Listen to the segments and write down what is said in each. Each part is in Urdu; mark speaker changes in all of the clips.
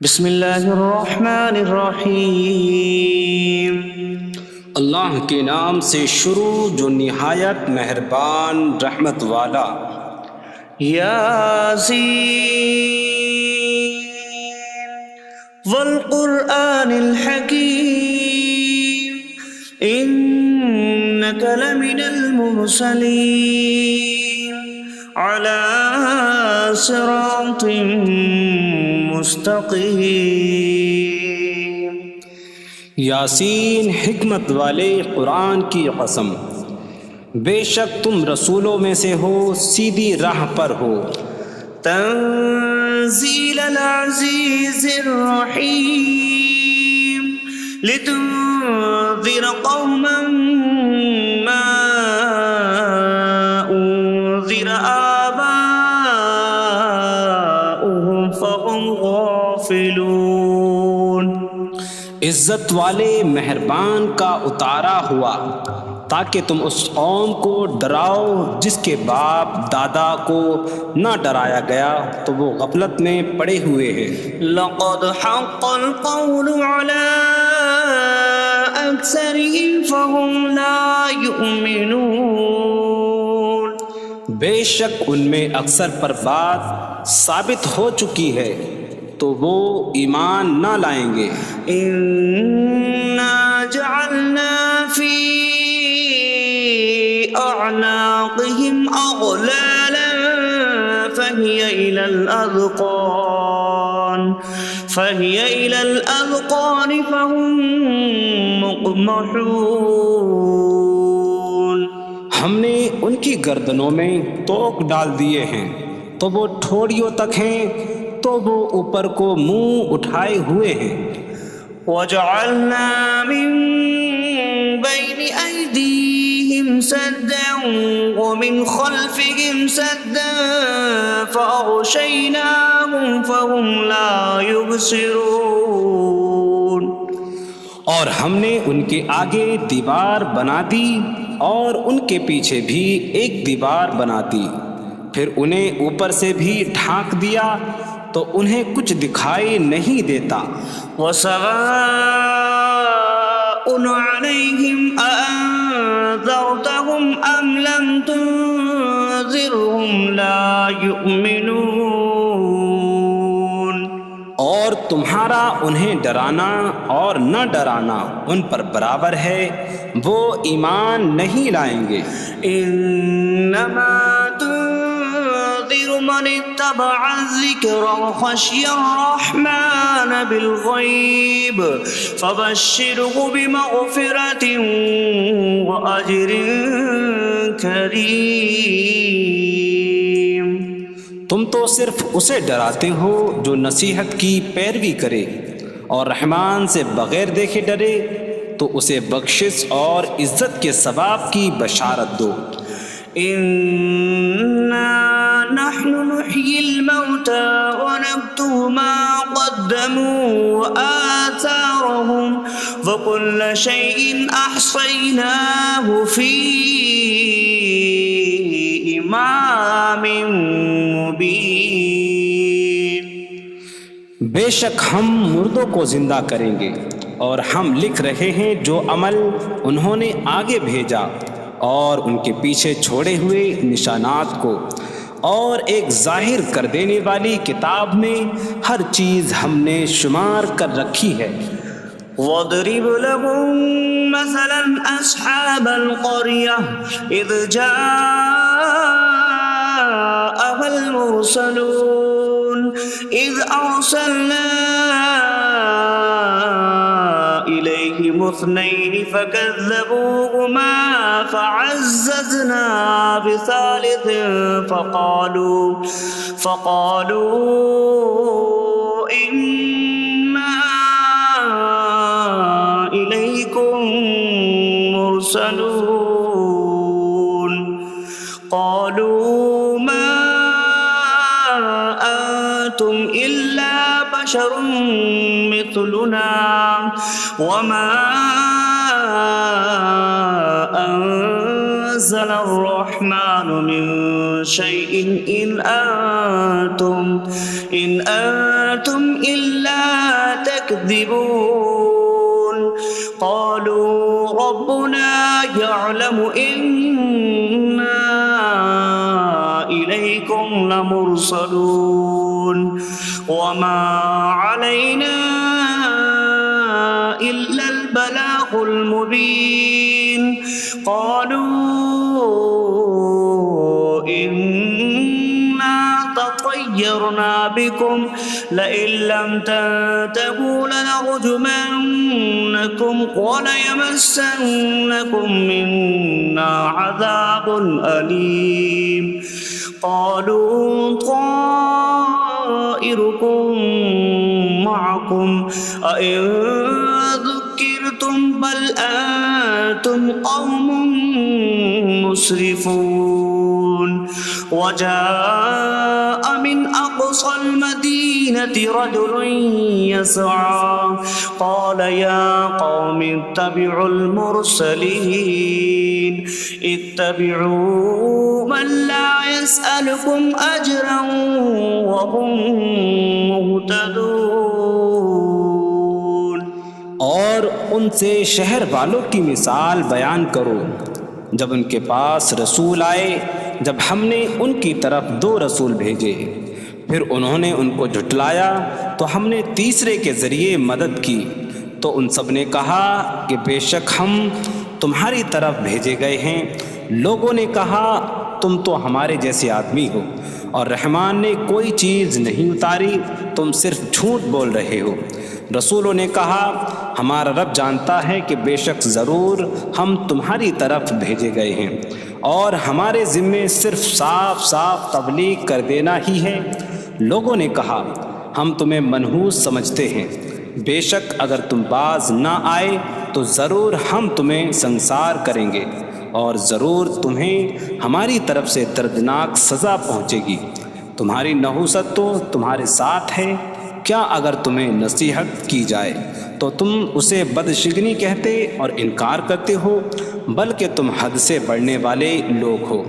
Speaker 1: بسم اللہ الرحمن الرحیم۔
Speaker 2: اللہ کے نام سے شروع جو نہایت مہربان رحمت والا۔
Speaker 1: یاسین والقرآن الحکیم انک لمن المرسلین علی صراط مستقیم۔
Speaker 2: یاسین حکمت والے قرآن کی قسم، بے شک تم رسولوں میں سے ہو، سیدھی راہ پر ہو۔
Speaker 1: تنزیل العزیز الرحیم لتنذر قوما ما انذر آباؤهم فهم غافلون۔
Speaker 2: عزت والے مہربان کا اتارا ہوا تاکہ تم اس قوم کو ڈراؤ جس کے باپ دادا کو نہ ڈرایا گیا تو وہ غفلت میں پڑے ہوئے ہیں۔
Speaker 1: لقد حق القول على أكثرهم فهم لا يؤمنون۔
Speaker 2: بے شک ان میں اکثر پر بات ثابت ہو چکی ہے تو وہ ایمان نہ لائیں گے۔
Speaker 1: إنا جعلنا في أعناقهم أغلالا فهي إلى الأذقان فهم مقمحون۔
Speaker 2: ہم نے ان کی گردنوں میں توق ڈال دیے ہیں تو وہ ٹھوڑیوں تک ہیں، تو وہ اوپر کو منہ اٹھائے ہوئے ہیں۔
Speaker 1: وجعلنا من بين أيديهم سدا ومن خلفهم سدا فأغشيناهم فهم لا يبصرون۔
Speaker 2: اور ہم نے ان کے آگے دیوار بنا دی اور ان کے پیچھے بھی ایک دیوار بنا دی، پھر انہیں اوپر سے بھی ڈھانک دیا تو انہیں کچھ دکھائی نہیں دیتا۔
Speaker 1: وسواء عليهم أأنذرتهم أم لم تنذرهم لا يؤمنون۔
Speaker 2: اور تمہارا انہیں ڈرانا اور نہ ڈرانا ان پر برابر ہے، وہ ایمان نہیں لائیں گے۔
Speaker 1: انما تنذر من اتبع الذکر وخشی الرحمن بالغیب فبشره بمغفرة واجر کریم۔
Speaker 2: تم تو صرف اسے ڈراتے ہو جو نصیحت کی پیروی کرے اور رحمان سے بغیر دیکھے ڈرے، تو اسے بخشش اور عزت کے ثواب کی بشارت دو۔
Speaker 1: انا نحن نحيي الموتى ونكتب ما قدموا وآثارهم وكل شيء أحصيناه في إمام مبين۔
Speaker 2: بے شک ہم مردوں کو زندہ کریں گے اور ہم لکھ رہے ہیں جو عمل انہوں نے آگے بھیجا اور ان کے پیچھے چھوڑے ہوئے نشانات کو، اور ایک ظاہر کر دینے والی کتاب میں ہر چیز ہم نے شمار کر رکھی ہے۔
Speaker 1: وَاضْرِبْ لَهُم مَّثَلًا أَصْحَابَ الْقَرْيَةِ إِذْ جَاءَهَا الْمُرْسَلُونَ إِذْ أَرْسَلْنَا إِلَيْهِمُ اثْنَيْنِ فَكَذَّبُوهُمَا فَعَزَّزْنَا بِثَالِثٍ فَقَالُوا إِنَّا إِلَيْكُمْ مُرْسَلُونَ۔ قَالُوا مَا أَنتُمْ إِلَّا بَشَرٌ مِثْلُنَا وَمَا أَنتُمْ نزل الرحمن من شيء إن أنتم إلا تكذبون قالوا ربنا يعلم إنا إليكم لمرسلون وما علينا إلا البلاغ المبين قالوا إنا تطيرنا بكم لئن لم تنتهوا لنرجمنكم وليمسنكم منا عذاب أليم قالوا طائركم معكم أئن ذكرتم بل أنتم قوم مسرفون وجاء من أقصى المدينة رجل يسعى قال يا قوم اتبعوا المرسلين اتبعوا من لا يسألكم أجرا وهم مهتدون
Speaker 2: اور ان سے شہر والوں کی مثال بیان کرو جب ان کے پاس رسول آئے جب ہم نے ان کی طرف 2 رسول بھیجے پھر انہوں نے ان کو جھٹلایا تو ہم نے تیسرے کے ذریعے مدد کی تو ان سب نے کہا کہ بے شک ہم تمہاری طرف بھیجے گئے ہیں لوگوں نے کہا تم تو ہمارے جیسے آدمی ہو اور رحمان نے کوئی چیز نہیں اتاری تم صرف جھوٹ بول رہے ہو رسولوں نے کہا ہمارا رب جانتا ہے کہ بے شک ضرور ہم تمہاری طرف بھیجے گئے ہیں اور ہمارے ذمے صرف صاف صاف تبلیغ کر دینا ہی ہے لوگوں نے کہا ہم تمہیں منحوس سمجھتے ہیں بے شک اگر تم باز نہ آئے تو ضرور ہم تمہیں سنسار کریں گے اور ضرور تمہیں ہماری طرف سے دردناک سزا پہنچے گی تمہاری نحوست تو تمہارے ساتھ ہے کیا اگر تمہیں نصیحت کی جائے تو تم اسے بدشگنی کہتے اور انکار کرتے ہو بلکہ تم حد سے بڑھنے والے لوگ ہو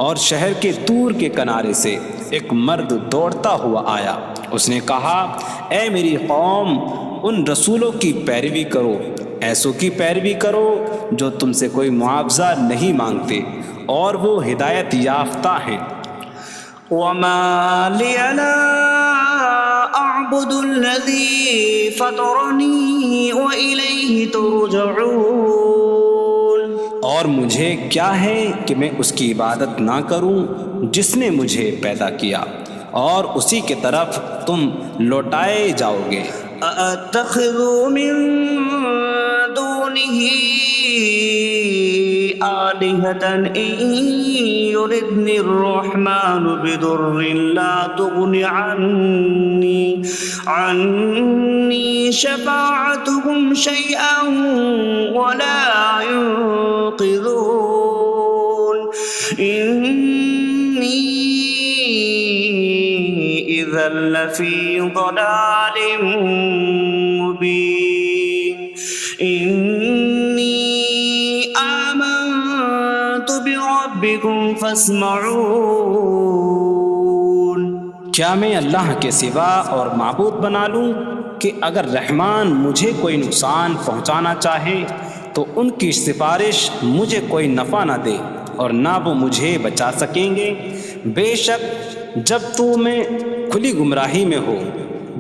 Speaker 2: اور شہر کے دور کے کنارے سے ایک مرد دوڑتا ہوا آیا اس نے کہا اے میری قوم ان رسولوں کی پیروی کرو ایسوں کی پیروی کرو جو تم سے کوئی معاوضہ نہیں مانگتے اور وہ ہدایت یافتہ ہیں
Speaker 1: وما لي لا أعبد الذي فطرني وإليه ترجعون
Speaker 2: اور مجھے کیا ہے کہ میں اس کی عبادت نہ کروں جس نے مجھے پیدا کیا اور اسی کی طرف تم لوٹائے جاؤ گے
Speaker 1: أأتخذ من دونه آلهة إن يردني الرحمن بضر لا تغن عني شفاعتهم شيئا ولا ينقذون إني إذا لفي ضلال مبين إني آمنت بربكم فاسمعون
Speaker 2: کیا میں اللہ کے سوا اور معبود بنا لوں کہ اگر رحمان مجھے کوئی نقصان پہنچانا چاہے تو ان کی سفارش مجھے کوئی نفع نہ دے اور نہ وہ مجھے بچا سکیں گے بے شک جب میں کھلی گمراہی میں ہو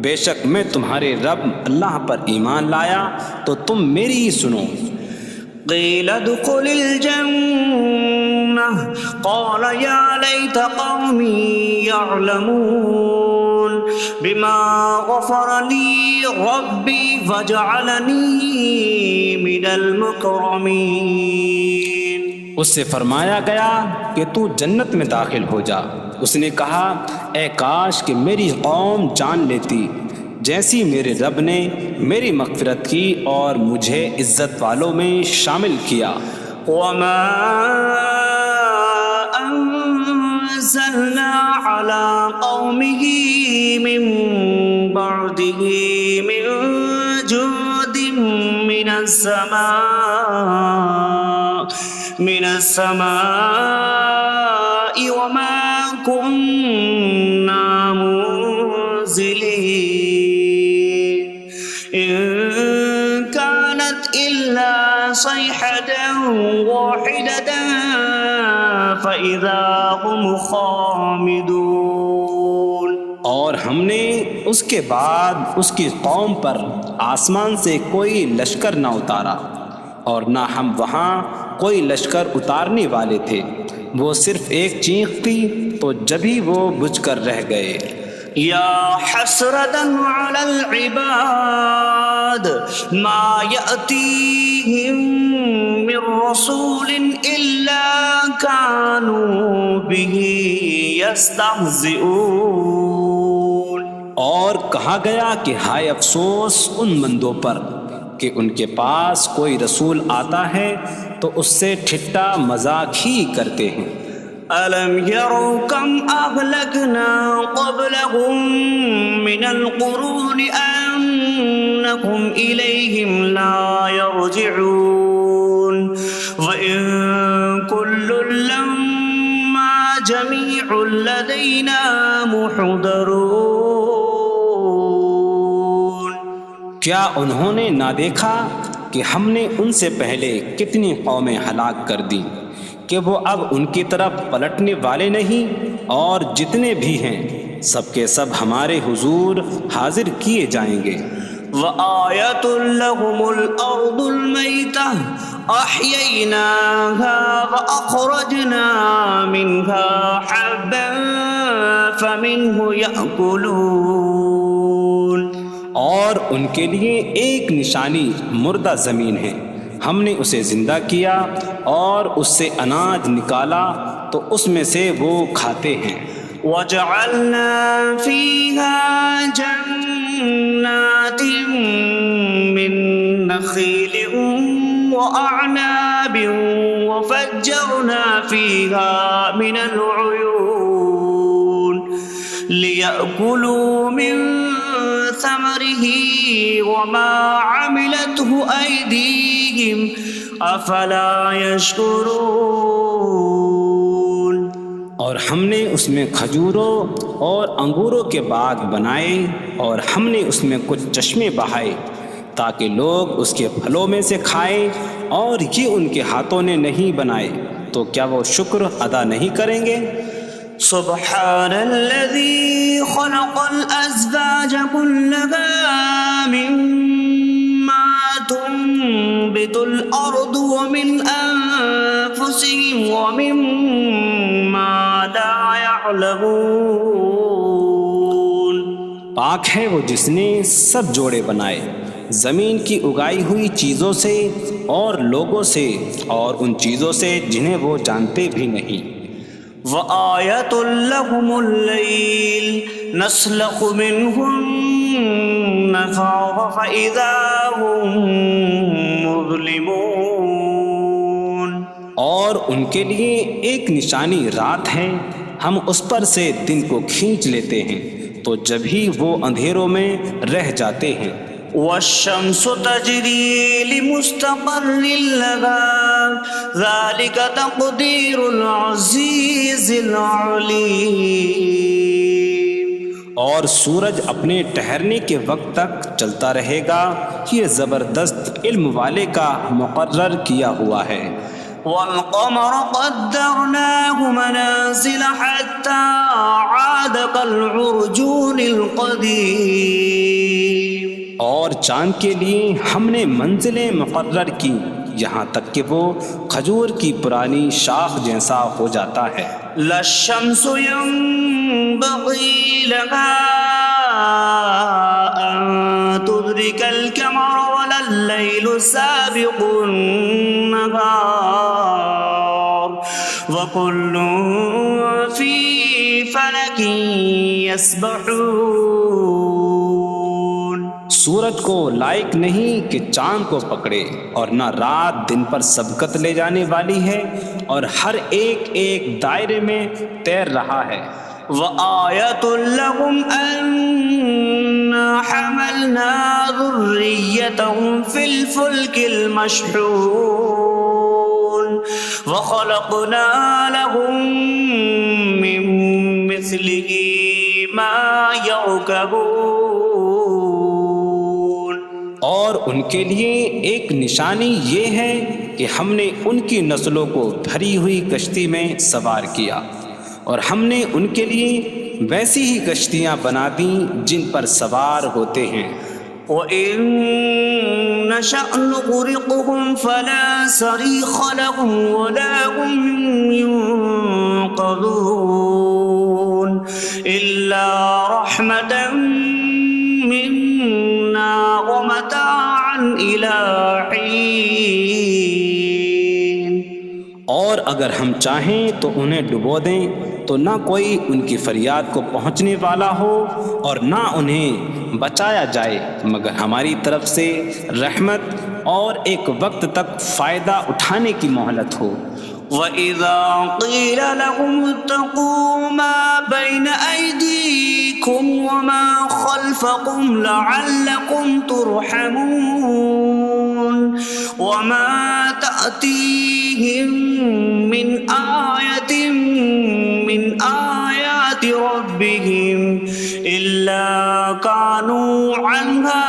Speaker 2: بے شک میں تمہارے رب اللہ پر ایمان لایا تو تم میری ہی سنو
Speaker 1: قيل ادخل الجنة قال يا ليت قومي يعلمون بما غفر لي ربي فجعلني من المكرمين
Speaker 2: اس سے فرمایا گیا کہ تو جنت میں داخل ہو جا اس نے کہا اے کاش کہ میری قوم جان لیتی جیسی میرے رب نے میری مغفرت کی اور مجھے عزت والوں میں شامل کیا
Speaker 1: وما أنزلنا على قومه من بعده من جود من السماء من السماء وما كنا منزلين إن كانت إلا صيحة واحدة فإذا هم خامدون۔
Speaker 2: اور ہم نے اس کے بعد اس کی قوم پر آسمان سے کوئی لشکر نہ اتارا، اور نہ ہم وہاں کوئی لشکر اتارنے والے تھے، وہ صرف ایک چیخ تھی تو جبھی وہ بجھ کر رہ گئے۔
Speaker 1: یا حسرة على العباد ما يأتيهم من رسول إلا كانوا به يستهزئون۔
Speaker 2: اور کہا گیا کہ ہائے افسوس ان بندوں پر کہ ان کے پاس کوئی رسول آتا ہے تو اس سے ٹھٹا مذاق ہی کرتے ہیں۔
Speaker 1: أَلَمْ يَرَوْا كَمْ أَهْلَكْنَا قَبْلَهُمْ مِنَ الْقُرُونِ أَنَّكُمْ إِلَيْهِمْ لَا يَرْجِعُونَ وَإِن كُلٌّ لَّمَّا جَمِيعٌ لَّدَيْنَا مُحْضَرُونَ۔
Speaker 2: کیا انہوں نے نہ دیکھا کہ ہم نے ان سے پہلے کتنی قومیں ہلاک کر دیں کہ وہ اب ان کی طرف پلٹنے والے نہیں، اور جتنے بھی ہیں سب کے سب ہمارے حضور حاضر کیے جائیں گے۔
Speaker 1: وَآيَةٌ لَّهُمُ الْأَرْضُ الْمَيْتَةُ أَحْيَيْنَاهَا وَأَخْرَجْنَا مِنْهَا حَبًّا فَمِنْهُ يَأْكُلُونَ۔
Speaker 2: اور ان کے لیے ایک نشانی مردہ زمین ہے، ہم نے اسے زندہ کیا اور اس سے اناج نکالا تو اس میں سے وہ کھاتے ہیں۔
Speaker 1: وَجَعَلْنَا فِيهَا جَنَّاتٍ مِّن نَّخِيلٍ وَأَعْنَابٍ وَفَجَّرْنَا فِيهَا مِنَ الْعُيُونِ لِيَأْكُلُوا مِن ثَمَرِهِ وَمَا عَمِلَتْهُ أَيْدِيهِمْ أَفَلَا يَشْكُرُونَ۔
Speaker 2: اور ہم نے اس میں کھجوروں اور انگوروں کے باغ بنائے، اور ہم نے اس میں کچھ چشمے بہائے تاکہ لوگ اس کے پھلوں میں سے کھائیں، اور یہ ان کے ہاتھوں نے نہیں بنائے، تو کیا وہ شکر ادا نہیں کریں گے؟
Speaker 1: سبحان الذي خلق الأزواج كلها مما تنبت الأرض ومن أنفسهم ومما لا يعلمون۔
Speaker 2: پاک ہے وہ جس نے سب جوڑے بنائے زمین کی اگائی ہوئی چیزوں سے اور لوگوں سے اور ان چیزوں سے جنہیں وہ جانتے بھی نہیں۔
Speaker 1: وَآيَةٌ لَّهُمُ اللَّيْلُ نَسْلَخُ مِنْهُ النَّهَارَ فَإِذَا هُم مُظْلِمُونَ۔
Speaker 2: اور ان کے لیے ایک نشانی رات ہے، ہم اس پر سے دن کو کھینچ لیتے ہیں تو جبھی وہ اندھیروں میں رہ جاتے ہیں۔
Speaker 1: وَالشَّمْسُ تَجْرِي لِمُسْتَقَرٍّ لَّهَا ذَلِكَ تَقْدِيرُ الْعَزِيزِ الْعَلِيمِ۔
Speaker 2: اور سورج اپنے ٹھہرنے کے وقت تک چلتا رہے گا، یہ زبردست علم والے کا مقرر کیا ہوا ہے۔
Speaker 1: وَالْقَمَرَ قَدَّرْنَاهُ مَنَازِلَ حَتَّى عَادَ كَالْعُرْجُونِ الْقَدِيمِ۔
Speaker 2: اور چاند کے لیے ہم نے منزلیں مقرر کی یہاں تک کہ وہ کھجور کی پرانی شاخ جیسا ہو جاتا ہے۔
Speaker 1: لا الشمس ينبغي لها أن تدرك القمر ولا الليل سابق النهار وكل في فلك يسبحون۔
Speaker 2: سورج کو لائق نہیں کہ چاند کو پکڑے، اور نہ رات دن پر سبقت لے جانے والی ہے، اور ہر ایک ایک دائرے میں تیر رہا ہے۔
Speaker 1: وَآيَةٌ لَّهُمْ أَنَّا حَمَلْنَا ذُرِّيَّتَهُمْ فِي الْفُلْكِ الْمَشْحُونِ۔ وخلقنا لهم من مثله ما يركبون.
Speaker 2: اور ان کے لیے ایک نشانی یہ ہے کہ ہم نے ان کی نسلوں کو بھری ہوئی کشتی میں سوار کیا، اور ہم نے ان کے لیے ویسی ہی کشتیاں بنا دیں جن پر سوار ہوتے ہیں.
Speaker 1: وَإِن نَّشَأْ نُغْرِقْهُمْ فَلَا صَرِيخَ لَهُمْ وَلَا هُمْ يُنقَذُونَ إِلَّا رَحْمَةً مِّنَّا وَمَتَاعًا إِلَىٰ حِينٍ.
Speaker 2: اور اگر ہم چاہیں تو انہیں ڈبو دیں تو نہ کوئی ان کی فریاد کو پہنچنے والا ہو اور نہ انہیں بچایا جائے مگر ہماری طرف سے رحمت اور ایک وقت تک فائدہ اٹھانے کی مہلت ہو.
Speaker 1: وَإِذَا قِيلَ لَهُمُ اتَّقُوا مَا بَيْنَ أَيْدِيكُمْ وَمَا خَلْفَكُمْ لَعَلَّكُمْ تُرْحَمُونَ وَمَا تَأْتِيهِم مِّنْ آيَةٍ مِّنْ آيَاتِ رَبِّهِمْ إِلَّا كَانُوا عَنْهَا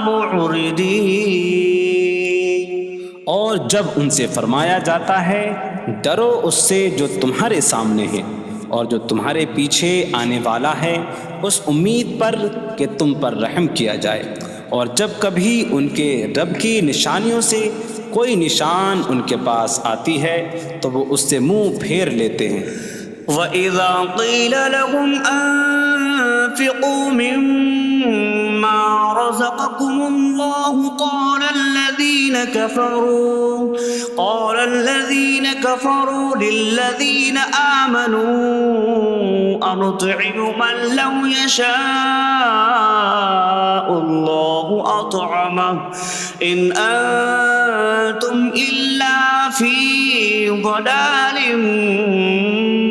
Speaker 1: مُعْرِضِينَ.
Speaker 2: اور جب ان سے فرمایا جاتا ہے ڈرو اس سے جو تمہارے سامنے ہے اور جو تمہارے پیچھے آنے والا ہے، اس امید پر کہ تم پر رحم کیا جائے، اور جب کبھی ان کے رب کی نشانیوں سے کوئی نشان ان کے پاس آتی ہے تو وہ اس سے منہ پھیر لیتے ہیں.
Speaker 1: وَإِذَا قِيلَ لَهُمْ أَنفِقُوا مِمَّا رَزَقَكُمُ اللَّهُ قَالَ الَّذِينَ كَفَرُوا لِلَّذِينَ آمَنُوا أَنُطْعِمُ مَن لَّوْ يَشَاءُ اللَّهُ أَطْعَمَهُ إِنْ أَنتُمْ إِلَّا فِي ضَلَالٍ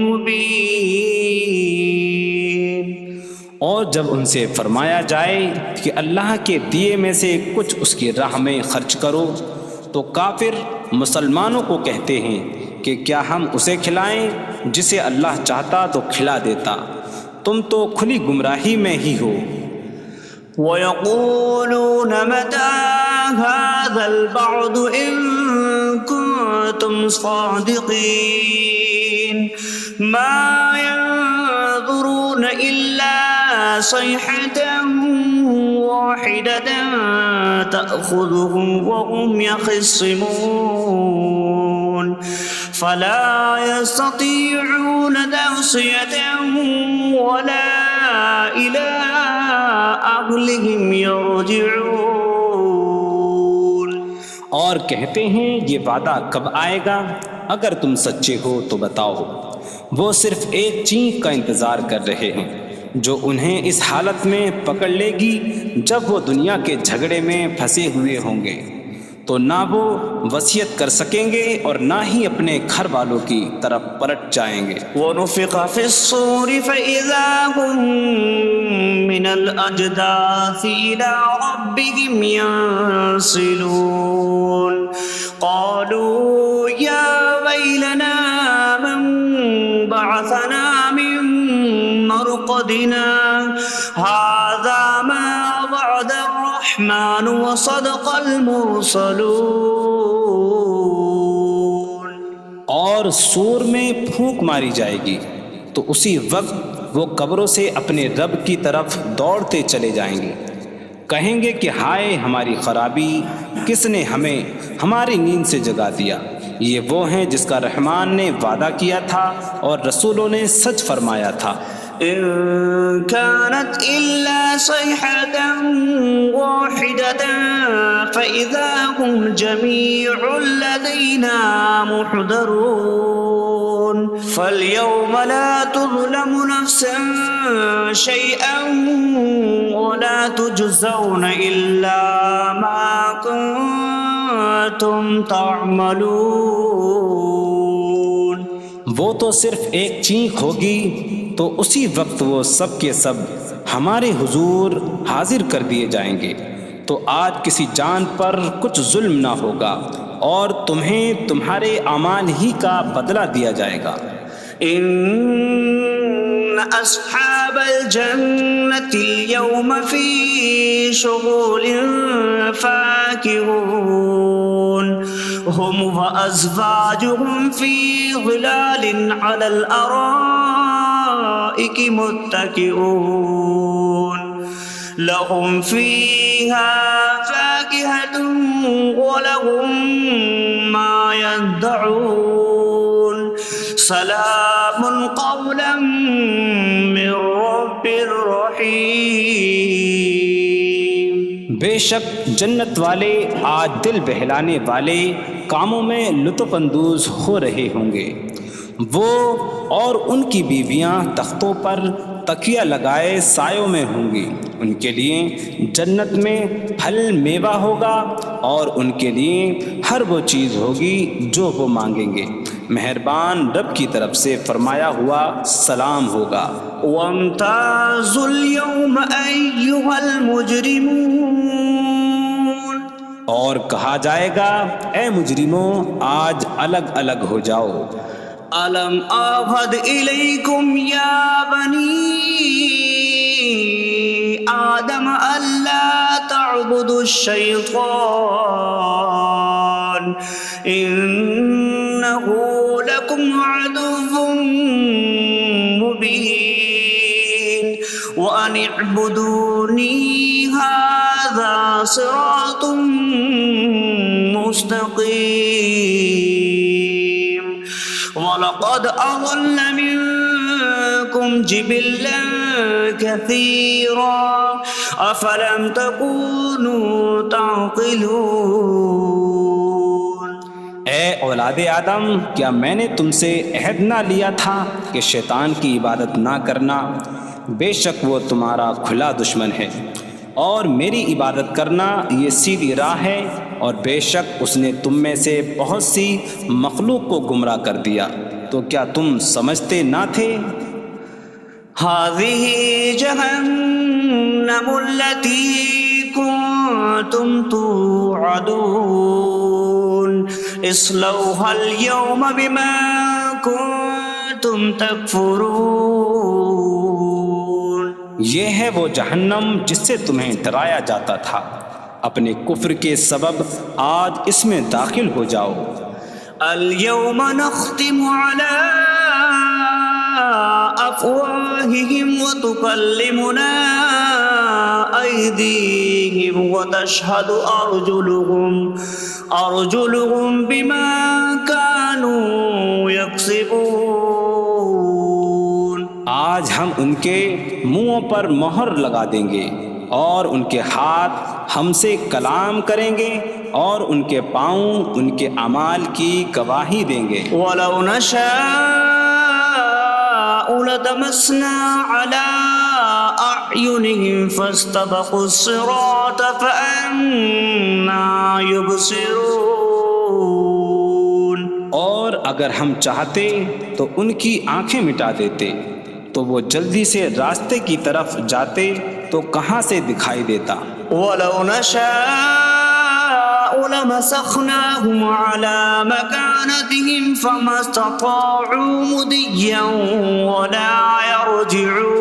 Speaker 1: مبین.
Speaker 2: اور جب ان سے فرمایا جائے کہ اللہ کے دیے میں سے کچھ اس کی راہ میں خرچ کرو تو کافر مسلمانوں کو کہتے ہیں کہ کیا ہم اسے کھلائیں جسے اللہ چاہتا تو کھلا دیتا، تم تو کھلی گمراہی میں ہی ہو.
Speaker 1: وَيَقُولُونَ مَتَىٰ هَٰذَا الْوَعْدُ إِن كُنتُمْ صَادِقِينَ مَا يَنظُرُونَ إِلَّا صَيْحَةً وَاحِدَةً تَأْخُذُهُمْ وَهُمْ يَخِصِّمُونَ فَلَا يَسْتَطِيعُونَ تَوْصِيَةً وَلَا إِلَىٰ أَهْلِهِمْ يَرْجِعُونَ.
Speaker 2: اور کہتے ہیں یہ وعدہ کب آئے گا؟ اگر تم سچے ہو تو بتاؤ. وہ صرف ایک چینک کا انتظار کر رہے ہیں جو انہیں اس حالت میں پکڑ لے گی جب وہ دنیا کے جھگڑے میں پھنسے ہوئے ہوں گے، تو نہ وہ وصیت کر سکیں گے اور نہ ہی اپنے گھر والوں کی طرف پلٹ جائیں گے.
Speaker 1: وَنُفِخَ فِي الصُّورِ فَإِذَا هُم مِّنَ الْأَجْدَاثِ إِلَىٰ رَبِّهِمْ يَنسِلُونَ قَالُوا يَا وَيْلَنَا مَن بَعَثَنَا مِن مَّرْقَدِنَا هَٰذَا مَا وَعَدَ الرَّحْمَٰنُ وَصَدَقَ الْمُرْسَلُونَ.
Speaker 2: اور سور میں پھونک ماری جائے گی تو اسی وقت وہ قبروں سے اپنے رب کی طرف دوڑتے چلے جائیں گے، کہیں گے کہ ہائے ہماری خرابی، کس نے ہمیں ہماری نیند سے جگا دیا. یہ وہ ہیں جس کا رحمان نے وعدہ کیا تھا اور رسولوں نے سچ فرمایا تھا.
Speaker 1: إن كانت إلا صيحة واحدة فإذا هم جميع لدينا محضرون. فاليوم لا تظلم نفس شيئا ولا تجزون إلا ما كنتم تعملون.
Speaker 2: وہ تو صرف ایک چینک ہوگی تو اسی وقت وہ سب کے سب ہمارے حضور حاضر کر دیے جائیں گے، تو آج کسی جان پر کچھ ظلم نہ ہوگا اور تمہیں تمہارے اعمال ہی کا بدلہ دیا جائے گا۔
Speaker 1: إن أصحاب الجنة اليوم في شغل فاكهون هم وأزواجهم في ظلال على الأرائك متكئون لهم فيها فاكهة ولهم ما يدعون سلام قولا من رب رحیم۔
Speaker 2: بے شک جنت والے آج دل بہلانے والے کاموں میں لطف اندوز ہو رہے ہوں گے۔ وہ اور ان کی بیویاں تختوں پر تکیہ لگائے سایوں میں ہوں گی۔ ان کے لیے جنت میں پھل میوہ ہوگا اور ان کے لیے ہر وہ چیز ہوگی جو وہ مانگیں گے۔ مہربان رب کی طرف سے فرمایا ہوا سلام ہوگا۔
Speaker 1: وامتازوا اليوم أيها المجرمون،
Speaker 2: اور کہا جائے گا اے مجرموں آج الگ الگ ہو جاؤ۔
Speaker 1: ألم أعهد إليكم يا بني آدم ألا تعبدوا الشيطان إنه لكم عدو مبين وأن اعبدوني هذا صراط مستقيم وَلَقَدْ أَضَلَّ مِنكُمْ جِبِلًّا كَثِيرًا أَفَلَمْ تَكُونُوا تَعْقِلُونَ۔
Speaker 2: اے اولاد آدم، کیا میں نے تم سے عہد نہ لیا تھا کہ شیطان کی عبادت نہ کرنا؟ بے شک وہ تمہارا کھلا دشمن ہے، اور میری عبادت کرنا یہ سیدھی راہ ہے، اور بے شک اس نے تم میں سے بہت سی مخلوق کو گمراہ کر دیا، تو کیا تم سمجھتے نہ تھے؟
Speaker 1: هذه جهنم التي كنتم توعدون اصلوها اليوم بما كنتم تكفرون۔
Speaker 2: یہ ہے وہ جہنم جس سے تمہیں ڈرایا جاتا تھا، اپنے کفر کے سبب آج اس میں داخل ہو جاؤ۔
Speaker 1: اليوم نختم على أفواههم وتكلمنا أيديهم وتشهد أرجلهم بما كانوا يكسبون۔
Speaker 2: آج ہم ان کے منہوں پر مہر لگا دیں گے، اور ان کے ہاتھ ہم سے کلام کریں گے، اور ان کے پاؤں ان کے اعمال کی گواہی دیں گے۔
Speaker 1: وَلَوْ نَشَاءُ لَطَمَسْنَا عَلَىٰ أَعْيُنِهِمْ فَاسْتَبَقُوا الصِّرَاطَ فَأَنَّىٰ يُبْصِرُونَ۔
Speaker 2: اور اگر ہم چاہتے تو ان کی آنکھیں مٹا دیتے، تو وہ جلدی سے راستے کی طرف جاتے تو کہاں سے دکھائی دیتا۔
Speaker 1: وَلَوْ نَشَاءُ لَمَسَخْنَاهُمْ عَلَىٰ مَكَانَتِهِمْ فَمَا اسْتَطَاعُوا مُضِيًّا وَلَا يَرْجِعُونَ۔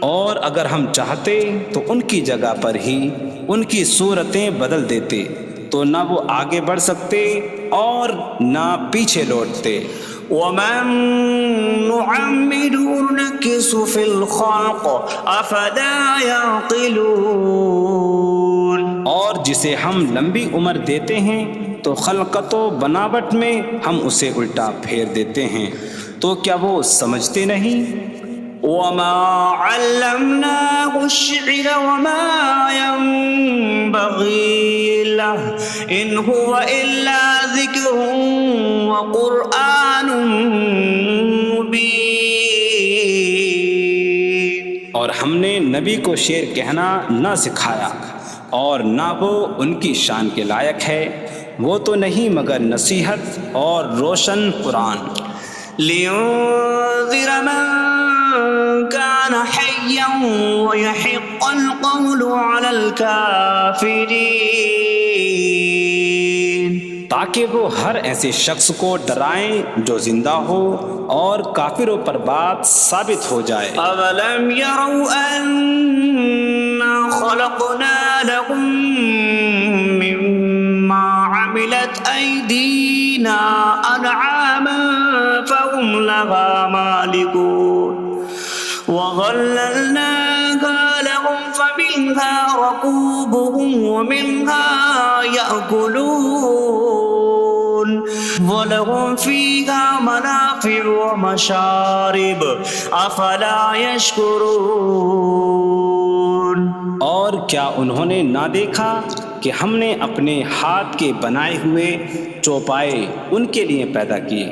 Speaker 2: اور اگر ہم چاہتے تو ان کی جگہ پر ہی ان کی صورتیں بدل دیتے، تو نہ وہ آگے بڑھ سکتے اور نہ پیچھے لوٹتے۔
Speaker 1: وَمَن نُّعَمِّرْهُ نُنَكِّسْهُ فِي الْخَلْقِ أَفَلَا يَعْقِلُونَ۔
Speaker 2: اور جسے ہم لمبی عمر دیتے ہیں تو خلقت و بناوٹ میں ہم اسے الٹا پھیر دیتے ہیں، تو کیا وہ سمجھتے نہیں؟
Speaker 1: وَمَا عَلَّمْنَاهُ الشِّعْرَ وَمَا يَنبَغِي لَهُ إِنْ هُوَ إِلَّا ذِكْرٌ وَقُرْآنٌ مُّبِينٌ۔
Speaker 2: اور ہم نے نبی کو شعر کہنا نہ سکھایا، اور نہ وہ ان کی شان کے لائق ہے، وہ تو نہیں مگر نصیحت اور روشن قرآن۔
Speaker 1: لِيُنذِرَ مَن كَانَ حَيًّا حيا ويحق القول على الكافرين
Speaker 2: تاکہ وہ ہر ایسے شخص کو ڈرائیں جو زندہ ہو اور کافروں پر بات ثابت ہو جائے۔
Speaker 1: أولم يروا أنا خلقنا لهم مما عملت أيدينا أنعاما فهم لها مالكون وظللناها لهم فمنها ركوبهم ومنها يأكلون وَلَهُمْ فِيهَا مَنَافِعُ وَمَشَارِبُ أَفَلَا يَشْكُرُونَ۔
Speaker 2: اور کیا انہوں نے نہ دیکھا کہ ہم نے اپنے ہاتھ کے بنائے ہوئے چوپائے ان کے لیے پیدا کیے،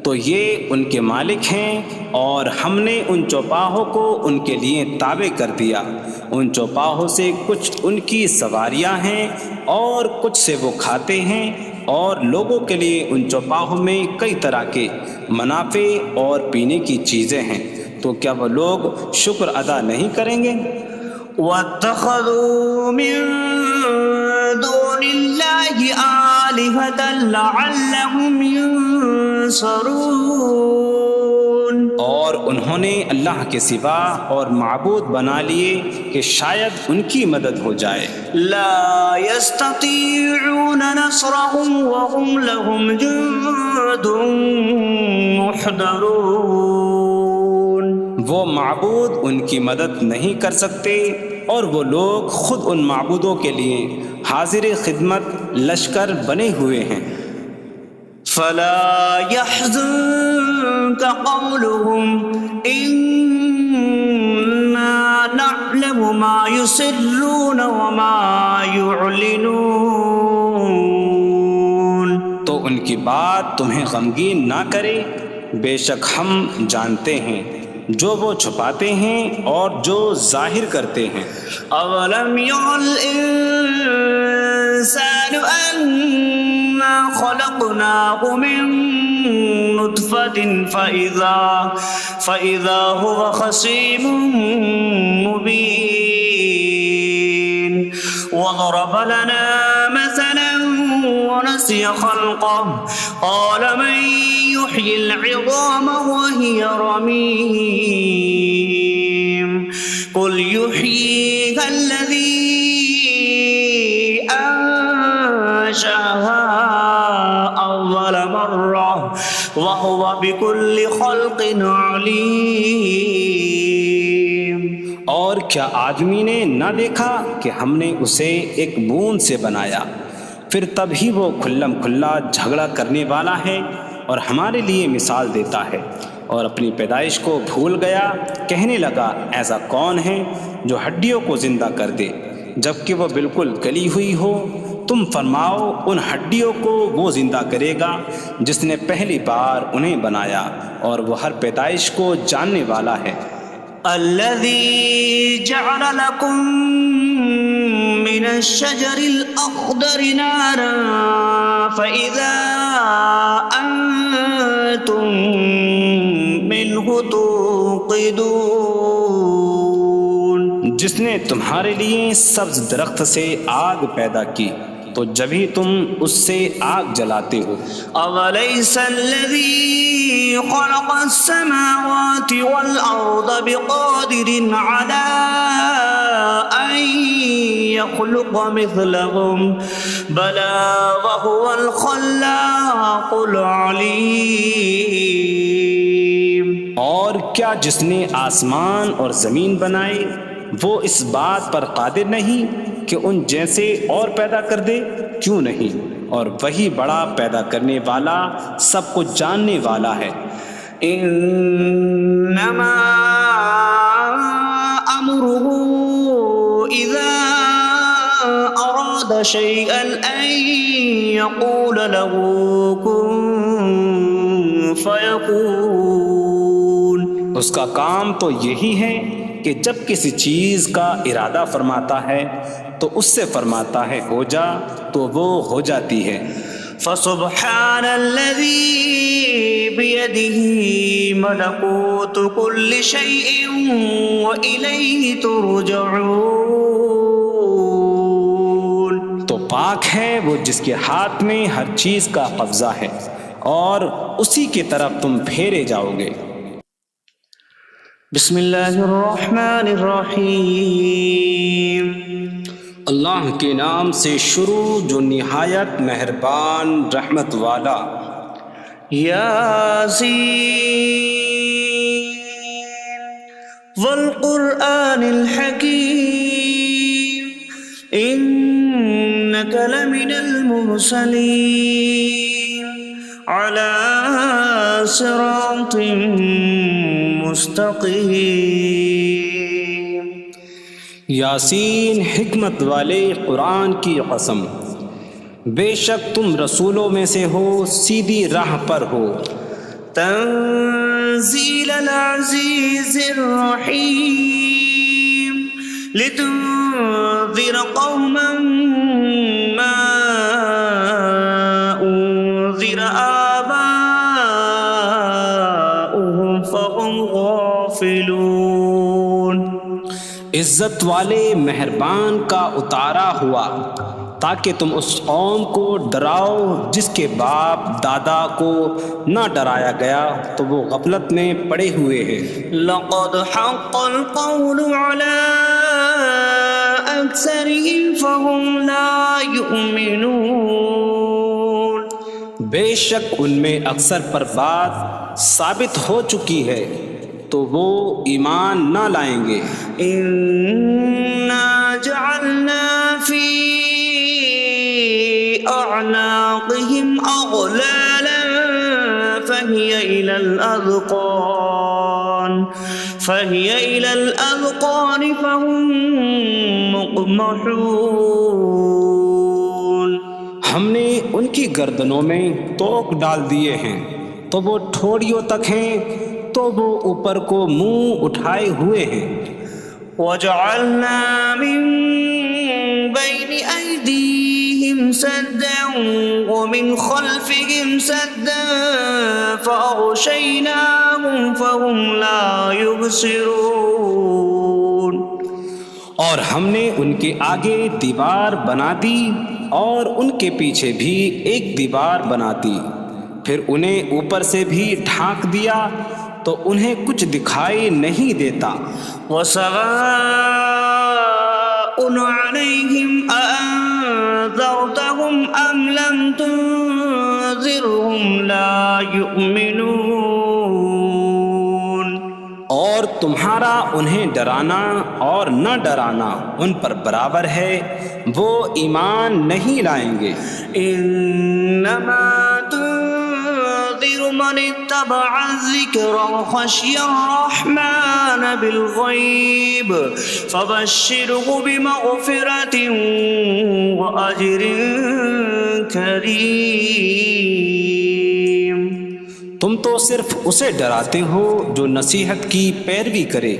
Speaker 2: تو یہ ان کے مالک ہیں، اور ہم نے ان چوپاہوں کو ان کے لیے تابع کر دیا۔ ان چوپاہوں سے کچھ ان کی سواریاں ہیں اور کچھ سے وہ کھاتے ہیں، اور لوگوں کے لیے ان چوپاہوں میں کئی طرح کے منافع اور پینے کی چیزیں ہیں، تو کیا وہ لوگ شکر ادا نہیں کریں گے؟
Speaker 1: وَاتَّخَذُوا مِن دُونِ اللَّهِ آلِهَةً لَعَلَّهُمْ يُنصَرُونَ۔
Speaker 2: اور انہوں نے اللہ کے سوا اور معبود بنا لیے کہ شاید ان کی مدد ہو جائے۔
Speaker 1: لا يستطيعون نصرهم وهم لهم جند محضرون۔
Speaker 2: وہ معبود ان کی مدد نہیں کر سکتے، اور وہ لوگ خود ان معبودوں کے لیے حاضر خدمت لشکر بنے ہوئے ہیں۔
Speaker 1: فلا يحزنك قولهم إنا نعلم ما يسرون وما يعلنون۔
Speaker 2: تو ان کی بات تمہیں غمگین نہ کرے، بے شک ہم جانتے ہیں جو وہ چھپاتے ہیں اور جو ظاہر کرتے ہیں۔
Speaker 1: اولم ير الانسان انا خلقناه من نطفة فإذا هو خصيم مبين وضرب لنا مثلا ونسي خلقه قال من يحيي العظام وهي رميم قل يحييها الذي أنشأها أول مرة وهو بكل خلق عليم۔
Speaker 2: اور کیا آدمی نے نہ دیکھا کہ ہم نے اسے ایک بوند سے بنایا، پھر تب ہی وہ کھلم کھلا جھگڑا کرنے والا ہے اور ہمارے لیے مثال دیتا ہے، اور اپنی پیدائش کو بھول گیا، کہنے لگا ایسا کون ہے جو ہڈیوں کو زندہ کر دے جبکہ وہ بالکل گلی ہوئی ہو؟ تم فرماؤ ان ہڈیوں کو وہ زندہ کرے گا جس نے پہلی بار انہیں بنایا، اور وہ ہر پیدائش کو جاننے والا ہے۔
Speaker 1: الذي جعل لكم من الشجر الأخضر نارا فإذا أنتم منه توقدون۔
Speaker 2: جس نے تمہارے لیے سبز درخت سے آگ پیدا کی تو جبھی تم اس سے آگ جلاتے ہو۔
Speaker 1: أَوَلَيْسَ الَّذِي خَلَقَ السَّمَاوَاتِ وَالْأَرْضَ بِقَادِرٍ عَلَىٰ أَن يَخْلُقَ مِثْلَهُم بَلَىٰ وَهُوَ الْخَلَّاقُ الْعَلِيمُ۔
Speaker 2: اور کیا جس نے آسمان اور زمین بنائے وہ اس بات پر قادر نہیں کہ ان جیسے اور پیدا کر دے؟ کیوں نہیں، اور وہی بڑا پیدا کرنے والا سب کچھ جاننے والا ہے۔
Speaker 1: انما امره اذا اراد شيئا ان يقول له كن فيكون۔
Speaker 2: اس کا کام تو یہی ہے کہ جب کسی چیز کا ارادہ فرماتا ہے تو اس سے فرماتا ہے ہو جا، تو وہ ہو جاتی ہے۔
Speaker 1: فسبحان الذي بيده ملكوت كل شيء وإليه ترجعون.
Speaker 2: تو پاک ہے وہ جس کے ہاتھ میں ہر چیز کا قبضہ ہے اور اسی کی طرف تم پھیرے جاؤ گے.
Speaker 1: بسم اللہ الرحمن الرحیم.
Speaker 2: اللہ کے نام سے شروع جو نہایت مہربان رحمت والا.
Speaker 1: یاسین والقرآن الحکیم انک لمن المرسلین علی صراط مستقیم.
Speaker 2: یاسین حکمت والے قرآن کی قسم، بے شک تم رسولوں میں سے ہو، سیدھی راہ پر ہو.
Speaker 1: تنزیل العزیز الرحیم لتنذر قوما ما انذر آباؤهم فهم غافلون.
Speaker 2: عزت والے مہربان کا اتارا ہوا تاکہ تم اس قوم کو ڈراؤ جس کے باپ دادا کو نہ ڈرایا گیا تو وہ غفلت میں پڑے ہوئے ہیں.
Speaker 1: لقد حق القول على أكثرهم فهم لا يؤمنون.
Speaker 2: بے شک ان میں اکثر پر بات ثابت ہو چکی ہے تو وہ ایمان نہ لائیں گے.
Speaker 1: إنا جعلنا في أعناقهم أغلالا فهي إلى الأذقان فهم مقمحون.
Speaker 2: ہم نے ان کی گردنوں میں توق ڈال دیے ہیں تو وہ ٹھوڑیوں تک ہیں تو وہ اوپر کو منہ اٹھائے ہوئے ہیں.
Speaker 1: وجعلنا من بين أيديهم سدا ومن خلفهم سدا فأغشيناهم فهم لا يبصرون.
Speaker 2: اور ہم نے ان کے آگے دیوار بنا دی اور ان کے پیچھے بھی ایک دیوار بنا دی، پھر انہیں اوپر سے بھی ڈھانک دیا تو انہیں کچھ دکھائی نہیں دیتا.
Speaker 1: وسواء عليهم أأنذرتهم أم لم تنذرهم لا يؤمنون.
Speaker 2: اور تمہارا انہیں ڈرانا اور نہ ڈرانا ان پر برابر ہے، وہ ایمان نہیں لائیں گے.
Speaker 1: انما تنذر من اتبع الذکر وخشی الرحمن بالغیب فبشره بمغفرة وأجر کریم.
Speaker 2: تم تو صرف اسے ڈراتے ہو جو نصیحت کی پیروی کرے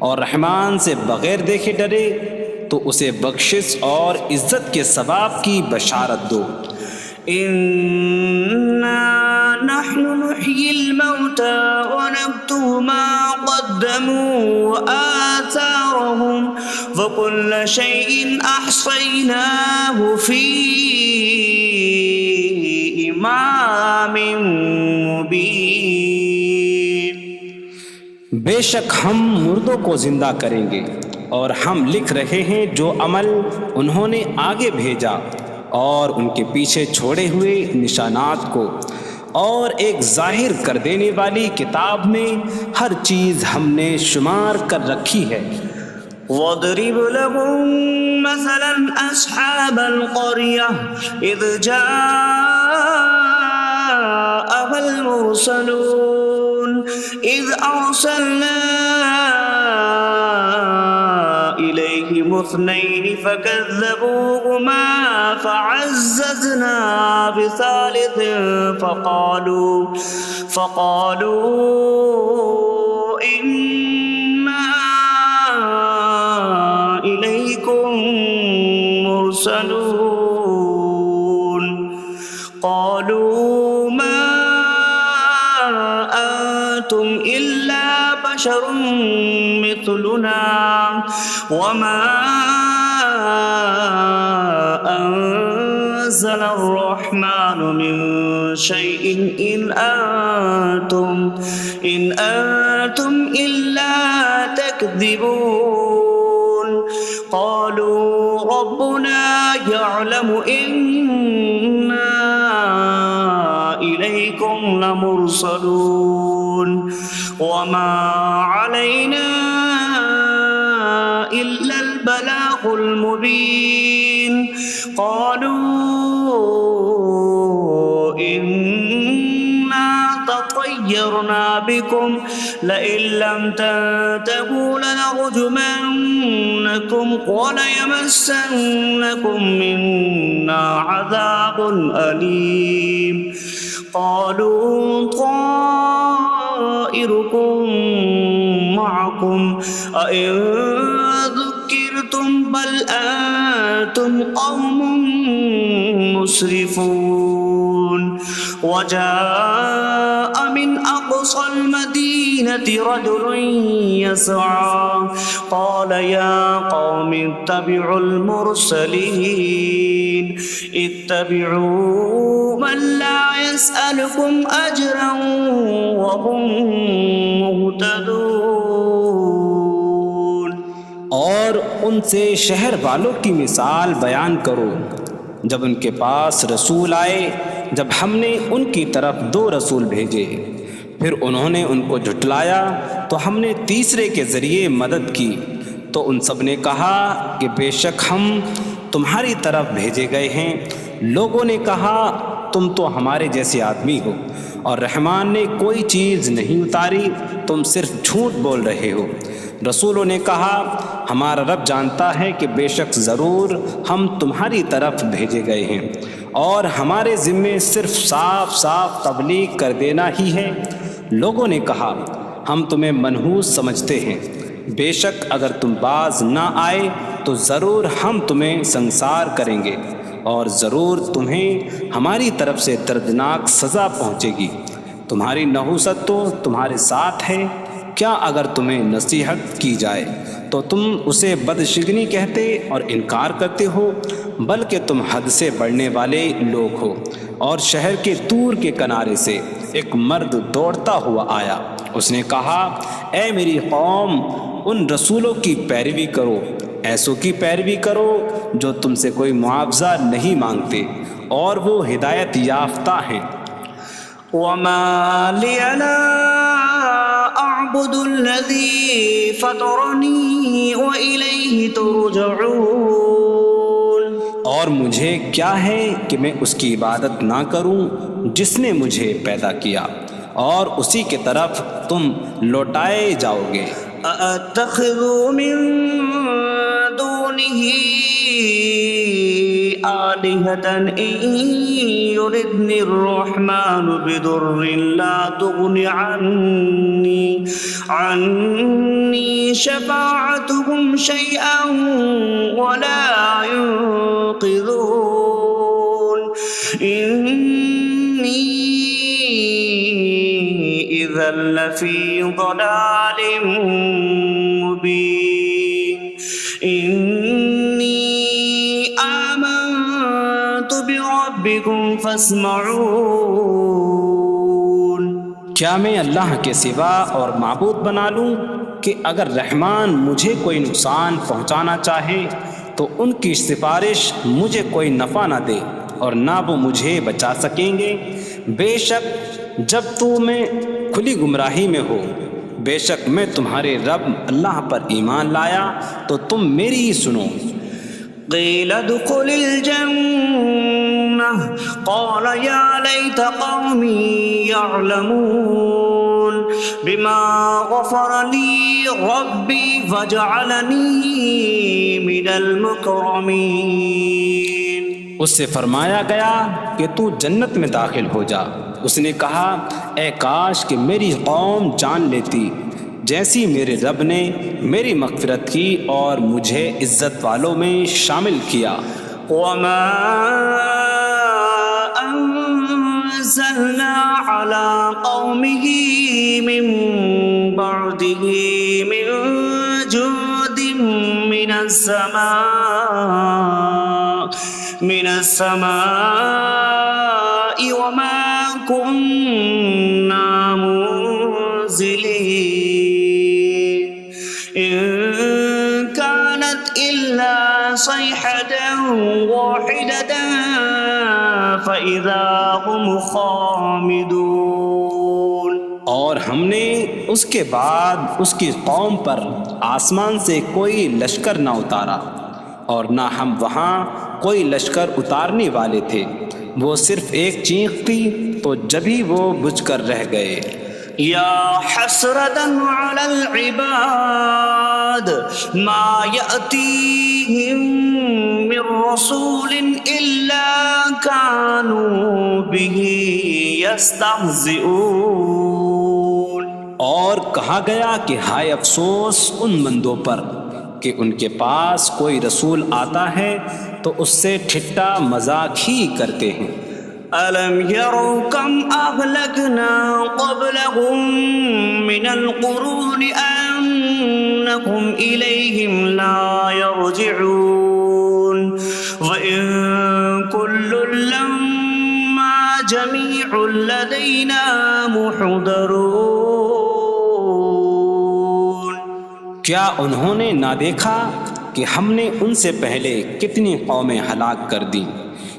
Speaker 2: اور رحمان سے بغیر دیکھے ڈرے تو اسے بخشش اور عزت کے ثواب کی بشارت دو.
Speaker 1: انا نحن نحيي الموتى ونكتب ما قدموا وآثارهم وكل شيء أحصيناه في إمام مبين.
Speaker 2: بے شک ہم مردوں کو زندہ کریں گے اور ہم لکھ رہے ہیں جو عمل انہوں نے آگے بھیجا اور ان کے پیچھے چھوڑے ہوئے نشانات کو، اور ایک ظاہر کر دینے والی کتاب میں ہر چیز ہم نے شمار کر رکھی ہے.
Speaker 1: وَاضْرِبْ لَهُم مَّثَلًا أَصْحَابَ الْقَرْيَةِ إِذْ جَاءَهَا الْمُرْسَلُونَ إِذْ أَرْسَلْنَا إِلَيْهِمُ اثْنَيْنِ فَكَذَّبُوهُمَا فَعَزَّزْنَا بِثَالِثٍ فَقَالُوا إِنَّا إِلَيْكُمْ مُرْسَلُونَ. بشر مثلنا وما أنزل الرحمن من شيء إن أنتم إلا تكذبون قالوا ربنا يعلم إنا إليكم لمرسلون وما علينا إلا البلاغ المبين قالوا إنا تطيرنا بكم لئن لم تنتهوا لنرجمنكم وليمسنكم منا عذاب أليم قالوا طائركم معكم أئن ذكرتم بل أنتم قوم مسرفون وجاء من أقصى المدينة رجل يسعى قال يا قوم اتبعوا المرسلين اتبعوا من لا يسألكم أجرا وهم مهتدون
Speaker 2: اور ان سے شہر والوں کی مثال بیان کرو جب ان کے پاس رسول آئے جب ہم نے ان کی طرف 2 رسول بھیجے پھر انہوں نے ان کو جھٹلایا تو ہم نے تیسرے کے ذریعے مدد کی تو ان سب نے کہا کہ بے شک ہم تمہاری طرف بھیجے گئے ہیں لوگوں نے کہا تم تو ہمارے جیسے آدمی ہو اور رحمان نے کوئی چیز نہیں اتاری تم صرف جھوٹ بول رہے ہو رسولوں نے کہا ہمارا رب جانتا ہے کہ بے شک ضرور ہم تمہاری طرف بھیجے گئے ہیں اور ہمارے ذمے صرف صاف صاف تبلیغ کر دینا ہی ہے لوگوں نے کہا ہم تمہیں منحوس سمجھتے ہیں بے شک اگر تم باز نہ آئے تو ضرور ہم تمہیں سنسار کریں گے اور ضرور تمہیں ہماری طرف سے دردناک سزا پہنچے گی تمہاری نحوست تو تمہارے ساتھ ہے کیا اگر تمہیں نصیحت کی جائے تو تم اسے بدشگنی کہتے اور انکار کرتے ہو بلکہ تم حد سے بڑھنے والے لوگ ہو اور شہر کے دور کے کنارے سے ایک مرد دوڑتا ہوا آیا اس نے کہا اے میری قوم ان رسولوں کی پیروی کرو ایسوں کی پیروی کرو جو تم سے کوئی معاوضہ نہیں مانگتے اور وہ ہدایت یافتہ ہیں
Speaker 1: وما لي لا أعبد الذي فطرني وإليه ترجعون
Speaker 2: اور مجھے کیا ہے کہ میں اس کی عبادت نہ کروں جس نے مجھے پیدا کیا اور اسی کے طرف تم لوٹائے جاؤ گے
Speaker 1: أأتخذ من دونه آلهة إن يردني الرحمن بضر لا تغن عني شفاعتهم شيئا ولا ينقذون إني إذا لفي ضلال مبين إني آمنت بربكم فاسمعون
Speaker 2: کیا میں اللہ کے سوا اور معبود بنا لوں کہ اگر رحمان مجھے کوئی نقصان پہنچانا چاہے تو ان کی سفارش مجھے کوئی نفع نہ دے اور نہ وہ مجھے بچا سکیں گے بے شک جب تو میں کھلی گمراہی میں ہو بے شک میں تمہارے رب اللہ پر ایمان لایا تو تم میری ہی سنو
Speaker 1: قيل ادخل الجنة قال يا ليت قومي يعلمون بما غفر لي ربي فجعلني من المكرمين
Speaker 2: اس سے فرمایا گیا کہ تو جنت میں داخل ہو جا اس نے کہا اے کاش کہ میری قوم جان لیتی جیسی میرے رب نے میری مغفرت کی اور مجھے عزت والوں میں شامل کیا
Speaker 1: وما أنزلنا على قومه من بعده من جود من السماء وما كنا منزلين إن كانت إلا صيحة واحدة فإذا هم خامدون۔
Speaker 2: اور ہم نے اس کے بعد اس کی قوم پر آسمان سے کوئی لشکر نہ اتارا، اور نہ ہم وہاں کوئی لشکر اتارنے والے تھے۔ وہ صرف ایک چیخ تھی تو جبھی وہ بجھ کر رہ گئے۔
Speaker 1: یا حسرة على العباد ما يأتيهم من رسول إلا كانوا به يستهزئون۔
Speaker 2: اور کہا گیا کہ ہائے افسوس ان بندوں پر کہ ان کے پاس کوئی رسول آتا ہے تو اس سے ٹھٹا مذاق ہی کرتے ہیں۔
Speaker 1: أَلَمْ يَرَوْا كَمْ أَهْلَكْنَا قَبْلَهُمْ مِنَ الْقُرُونِ أَنَّكُمْ إِلَيْهِمْ لَا يَرْجِعُونَ وَإِن كُلٌّ لَّمَّا جَمِيعٌ لَّدَيْنَا مُحْضَرُونَ۔
Speaker 2: کیا انہوں نے نہ دیکھا کہ ہم نے ان سے پہلے کتنی قومیں ہلاک کر دیں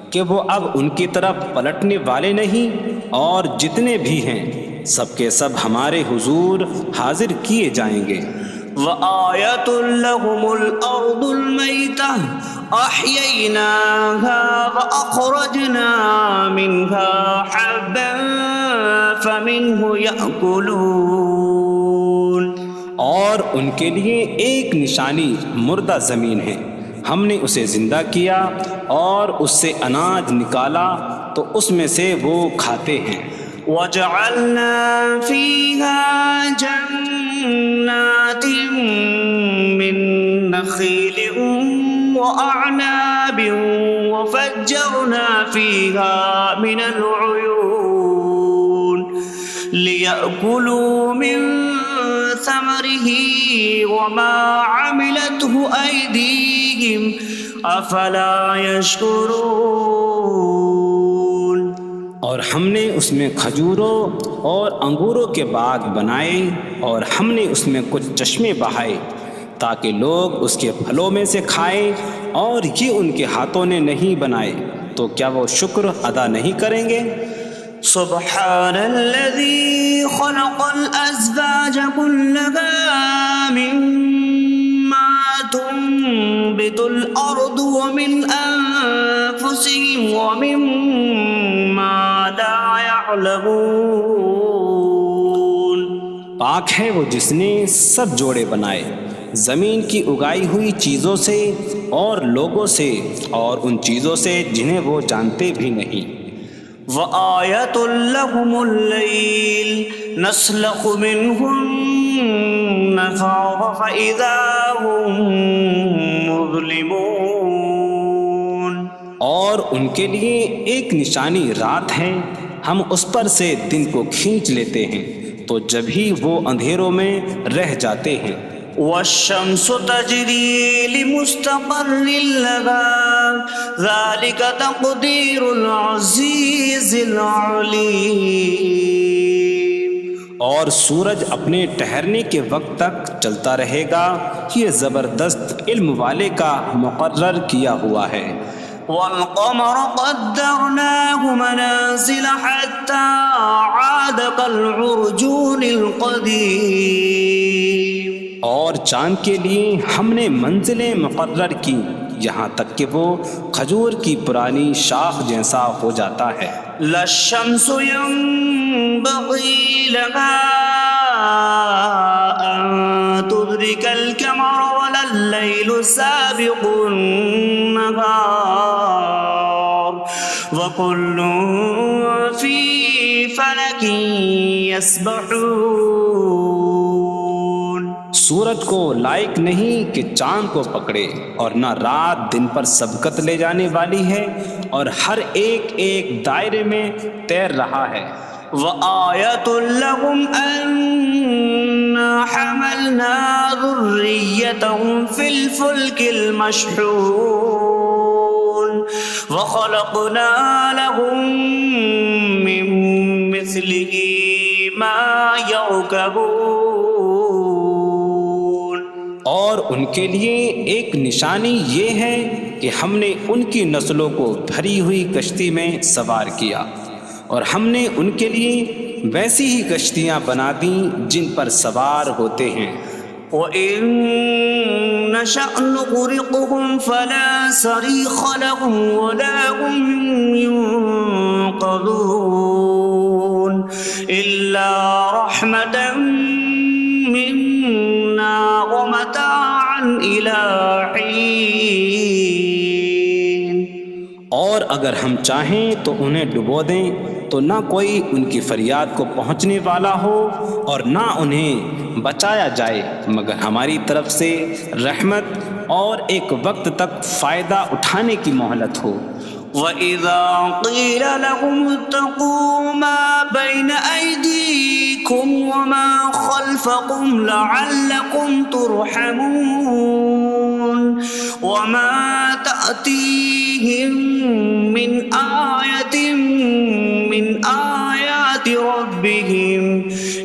Speaker 2: کہ وہ اب ان کی طرف پلٹنے والے نہیں، اور جتنے بھی ہیں سب کے سب ہمارے حضور حاضر کیے جائیں گے۔
Speaker 1: وَآيَةٌ لَّهُمُ الْأَرْضُ الْمَيْتَةُ أَحْيَيْنَاهَا وَأَخْرَجْنَا مِنْهَا حَبًّا فَمِنْهُ يَأْكُلُونَ۔
Speaker 2: اور ان کے لیے ایک نشانی مردہ زمین ہے، ہم نے اسے زندہ کیا اور اس سے اناج نکالا تو اس میں سے وہ کھاتے ہیں۔
Speaker 1: وَجَعَلْنَا فِيهَا جَنَّاتٍ مِّن نَّخِيلٍ وَأَعْنَابٍ وَفَجَّرْنَا فِيهَا مِنَ الْعُيُونِ لِيَأْكُلُوا مِن ثَمَرِهِ وَمَا عَمِلَتْهُ أَيْدِيهِمْ أَفَلَا يَشْكُرُونَ۔
Speaker 2: اور ہم نے اس میں کھجوروں اور انگوروں کے باغ بنائے، اور ہم نے اس میں کچھ چشمے بہائے تاکہ لوگ اس کے پھلوں میں سے کھائیں، اور یہ ان کے ہاتھوں نے نہیں بنائے، تو کیا وہ شکر ادا نہیں کریں گے؟
Speaker 1: سبحان الذي خلق الأزواج كلها مما تنبت الأرض ومن أنفسهم ومما لا يعلمون۔
Speaker 2: پاک ہے وہ جس نے سب جوڑے بنائے زمین کی اگائی ہوئی چیزوں سے اور لوگوں سے اور ان چیزوں سے جنہیں وہ جانتے بھی نہیں۔
Speaker 1: وَآيَةٌ لَّهُمُ اللَّيْلُ نَسْلَخُ مِنْهُ النَّهَارَ فَإِذَا هُم مُظْلِمُونَ۔
Speaker 2: اور ان کے لیے ایک نشانی رات ہے، ہم اس پر سے دن کو کھینچ لیتے ہیں تو جبھی وہ اندھیروں میں رہ جاتے ہیں۔
Speaker 1: وَالشَّمْسُ تَجْرِي لِمُسْتَقَرٍّ لَّهَا ذَلِكَ تَقْدِيرُ الْعَزِيزِ الْعَلِيمِ۔
Speaker 2: اور سورج اپنے ٹھہرنے کے وقت تک چلتا رہے گا، یہ زبردست علم والے کا مقرر کیا ہوا ہے۔
Speaker 1: وَالْقَمَرَ قَدَّرْنَاهُ مَنَازِلَ حَتَّى عَادَ كَالْعُرْجُونِ الْقَدِيمِ۔
Speaker 2: اور چاند کے لیے ہم نے منزلیں مقرر کی یہاں تک کہ وہ کھجور کی پرانی شاخ جیسا ہو جاتا ہے۔
Speaker 1: لَا الشَّمْسُ يَنبَغِي لَهَا أَن تُدْرِكَ الْقَمَرَ وَلَا اللَّيْلُ سَابِقُ النَّهَارِ وَكُلٌّ فِي فَلَكٍ يَسْبَحُونَ۔
Speaker 2: سورج کو لائق نہیں کہ چاند کو پکڑے، اور نہ رات دن پر سبقت لے جانے والی ہے، اور ہر ایک ایک دائرے میں تیر رہا ہے۔
Speaker 1: وآية لهم أنا حملنا ذريتهم في الفلك المشحون وخلقنا لهم من مثله ما يركبون۔
Speaker 2: اور ان کے لیے ایک نشانی یہ ہے کہ ہم نے ان کی نسلوں کو بھری ہوئی کشتی میں سوار کیا، اور ہم نے ان کے لیے ویسی ہی کشتیاں بنا دیں جن پر سوار ہوتے ہیں۔
Speaker 1: وَإِن نَّشَأْ نُغْرِقْهُمْ فَلَا صَرِيخَ لَهُمْ وَلَا هُمْ يُنقَذُونَ إِلَّا رَحْمَةً مِّنَّا وَمَتَاعًا إِلَىٰ حِينٍ۔
Speaker 2: اور اگر ہم چاہیں تو انہیں ڈبو دیں تو نہ کوئی ان کی فریاد کو پہنچنے والا ہو اور نہ انہیں بچایا جائے مگر ہماری طرف سے رحمت اور ایک وقت تک فائدہ اٹھانے کی مہلت ہو۔
Speaker 1: وَإِذَا قِيلَ لَهُمُ اتَّقُوا مَا بَيْنَ أَيْدِيكُمْ وَمَا خَلْفَكُمْ لَعَلَّكُمْ تُرْحَمُونَ وَمَا تَأْتِيهِم مِّنْ آيَةٍ مِّنْ آيَاتِ رَبِّهِمْ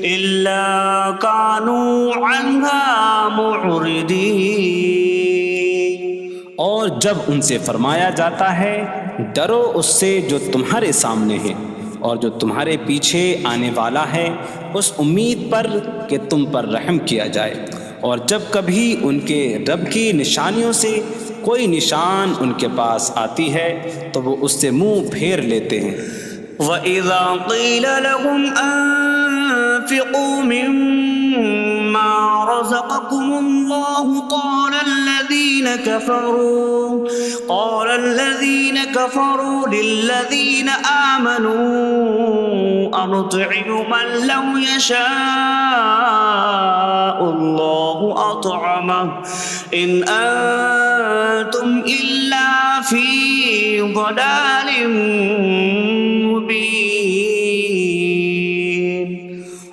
Speaker 1: إِلَّا كَانُوا عَنْهَا مُعْرِضِينَ۔
Speaker 2: اور جب ان سے فرمایا جاتا ہے ڈرو اس سے جو تمہارے سامنے ہے اور جو تمہارے پیچھے آنے والا ہے، اس امید پر کہ تم پر رحم کیا جائے، اور جب کبھی ان کے رب کی نشانیوں سے کوئی نشان ان کے پاس آتی ہے تو وہ اس سے منہ پھیر لیتے ہیں۔
Speaker 1: وَإِذَا قِيلَ لَهُمْ أَنفِقُوا مِمَّا رَزَقَكُمُ اللَّهُ قَالَ الَّذِينَ كَفَرُوا لِلَّذِينَ آمَنُوا أَنُطْعِمُ مَن لَّوْ يَشَاءُ اللَّهُ أَطْعَمَهُ إِنْ أَنتُمْ إِلَّا فِي ضَلَالٍ مبین۔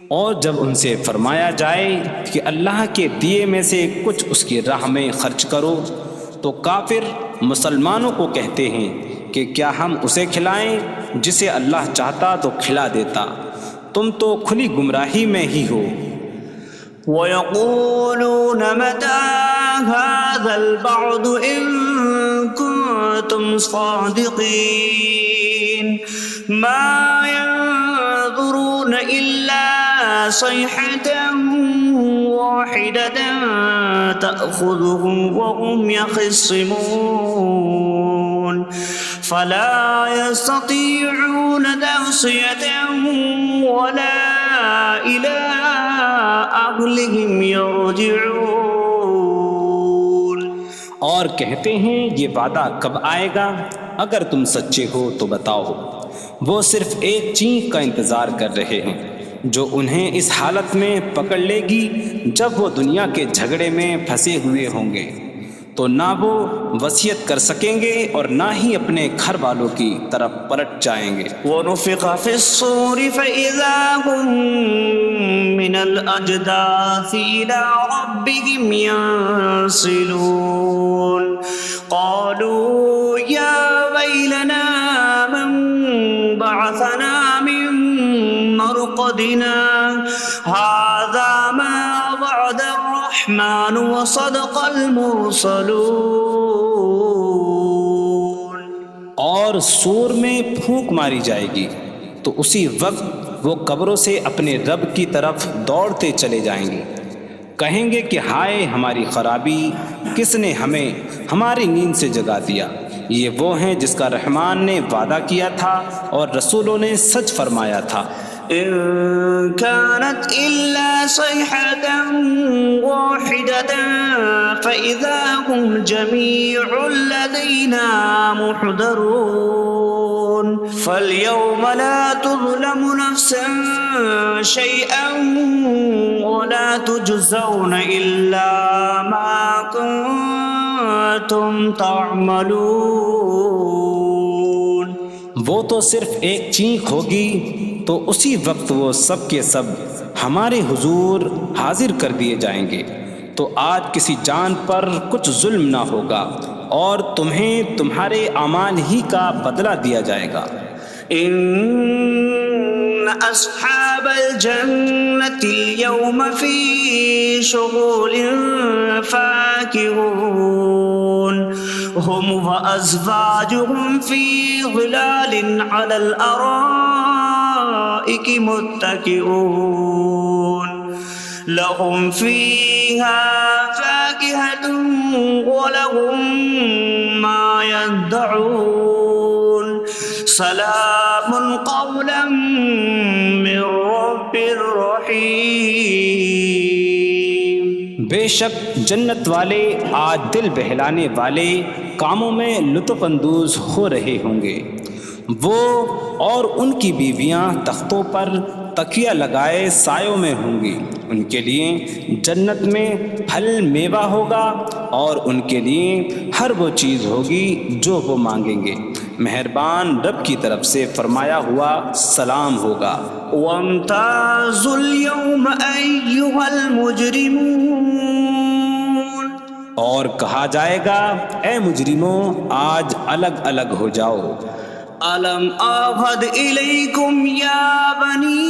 Speaker 2: اور جب ان سے فرمایا جائے کہ اللہ کے دیے میں سے کچھ اس کی راہ میں خرچ کرو تو کافر مسلمانوں کو کہتے ہیں کہ کیا ہم اسے کھلائیں جسے اللہ چاہتا تو کھلا دیتا، تم تو کھلی گمراہی میں ہی ہو۔
Speaker 1: وَيَقُولُونَ مَتَىٰ هَٰذَا الْوَعْدُ إِن كُنتُمْ صَادِقِينَ مَا يَنظُرُونَ إِلَّا صَيْحَةً وَاحِدَةً تَأْخُذُهُمْ وَهُمْ يَخِصِّمُونَ فَلَا يَسْتَطِيعُونَ تَوْصِيَةً وَلَا إِلَىٰ أَهْلِهِمْ يَرْجِعُونَ۔
Speaker 2: اور کہتے ہیں یہ وعدہ کب آئے گا؟ اگر تم سچے ہو تو بتاؤ۔ وہ صرف ایک چینخ کا انتظار کر رہے ہیں جو انہیں اس حالت میں پکڑ لے گی جب وہ دنیا کے جھگڑے میں پھنسے ہوئے ہوں گے، تو نہ وہ وصیت کر سکیں گے اور نہ ہی اپنے گھر والوں کی طرف پلٹ جائیں گے۔
Speaker 1: وَنُفِخَ فِي الصُّورِ فَإِذَا هُم مِّنَ الْأَجْدَاثِ إِلَىٰ رَبِّهِمْ يَنسِلُونَ قَالُوا يَا وَيْلَنَا مَن بَعَثَنَا مِن مَّرْقَدِنَا هَٰذَا مَا وَعَدَ الرَّحْمَٰنُ وَصَدَقَ الْمُرْسَلُونَ۔
Speaker 2: اور سور میں پھونک ماری جائے گی تو اسی وقت وہ قبروں سے اپنے رب کی طرف دوڑتے چلے جائیں گے، کہیں گے کہ ہائے ہماری خرابی، کس نے ہمیں ہماری نیند سے جگا دیا۔ یہ وہ ہیں جس کا رحمان نے وعدہ کیا تھا اور رسولوں نے سچ فرمایا تھا۔
Speaker 1: إن كانت إلا صيحة واحدة فإذا هم جميع لدينا محضرون فاليوم لا تظلم نفس شيئا ولا تجزون إلا ما كنتم تعملون۔
Speaker 2: وہ تو صرف ایک چینخ ہوگی تو اسی وقت وہ سب کے سب ہمارے حضور حاضر کر دیے جائیں گے۔ تو آج کسی جان پر کچھ ظلم نہ ہوگا اور تمہیں تمہارے اعمال ہی کا بدلہ دیا جائے گا۔
Speaker 1: إن أصحاب الجنة اليوم في شغل فاكهون هم وأزواجهم في ظلال على الأرائك متكئون لهم فيها فاكهة ولهم ما يدعون سلام قولا من رب رحیم۔
Speaker 2: بے شک جنت والے آج دل بہلانے والے کاموں میں لطف اندوز ہو رہے ہوں گے۔ وہ اور ان کی بیویاں تختوں پر تکیہ لگائے سایوں میں ہوں گی۔ ان کے لیے جنت میں پھل میوہ ہوگا اور ان کے لیے ہر وہ چیز ہوگی جو وہ مانگیں گے۔ مہربان رب کی طرف سے فرمایا ہوا سلام ہوگا۔
Speaker 1: وامتازوا اليوم أيها المجرمون،
Speaker 2: اور کہا جائے گا اے مجرموں آج الگ الگ ہو جاؤ۔
Speaker 1: ألم أعهد إليكم يا بني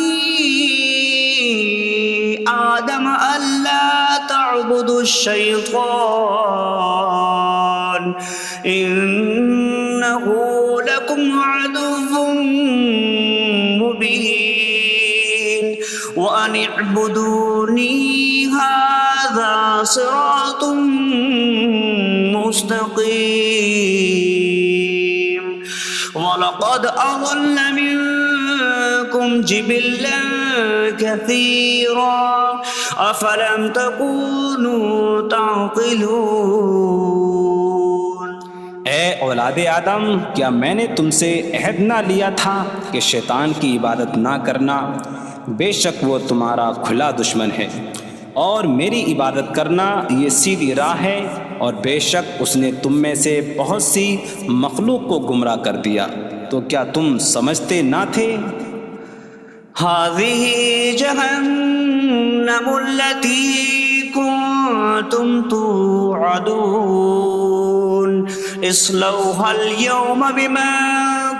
Speaker 1: آدم ألا تعبدوا الشيطان إنه لكم عدو مبين وأن اعبدوني هذا صراط مستقيم وَلَقَدْ أَضَلَّ مِنكُمْ جِبِلًّا كَثِيرًا أَفَلَمْ تَكُونُوا تَعْقِلُونَ۔
Speaker 2: اے اولاد آدم، کیا میں نے تم سے عہد نہ لیا تھا کہ شیطان کی عبادت نہ کرنا؟ بے شک وہ تمہارا کھلا دشمن ہے، اور میری عبادت کرنا یہ سیدھی راہ ہے، اور بے شک اس نے تم میں سے بہت سی مخلوق کو گمراہ کر دیا، تو کیا تم سمجھتے نہ تھے؟
Speaker 1: هذه جهنم التي كنتم توعدون اصلوها اليوم بما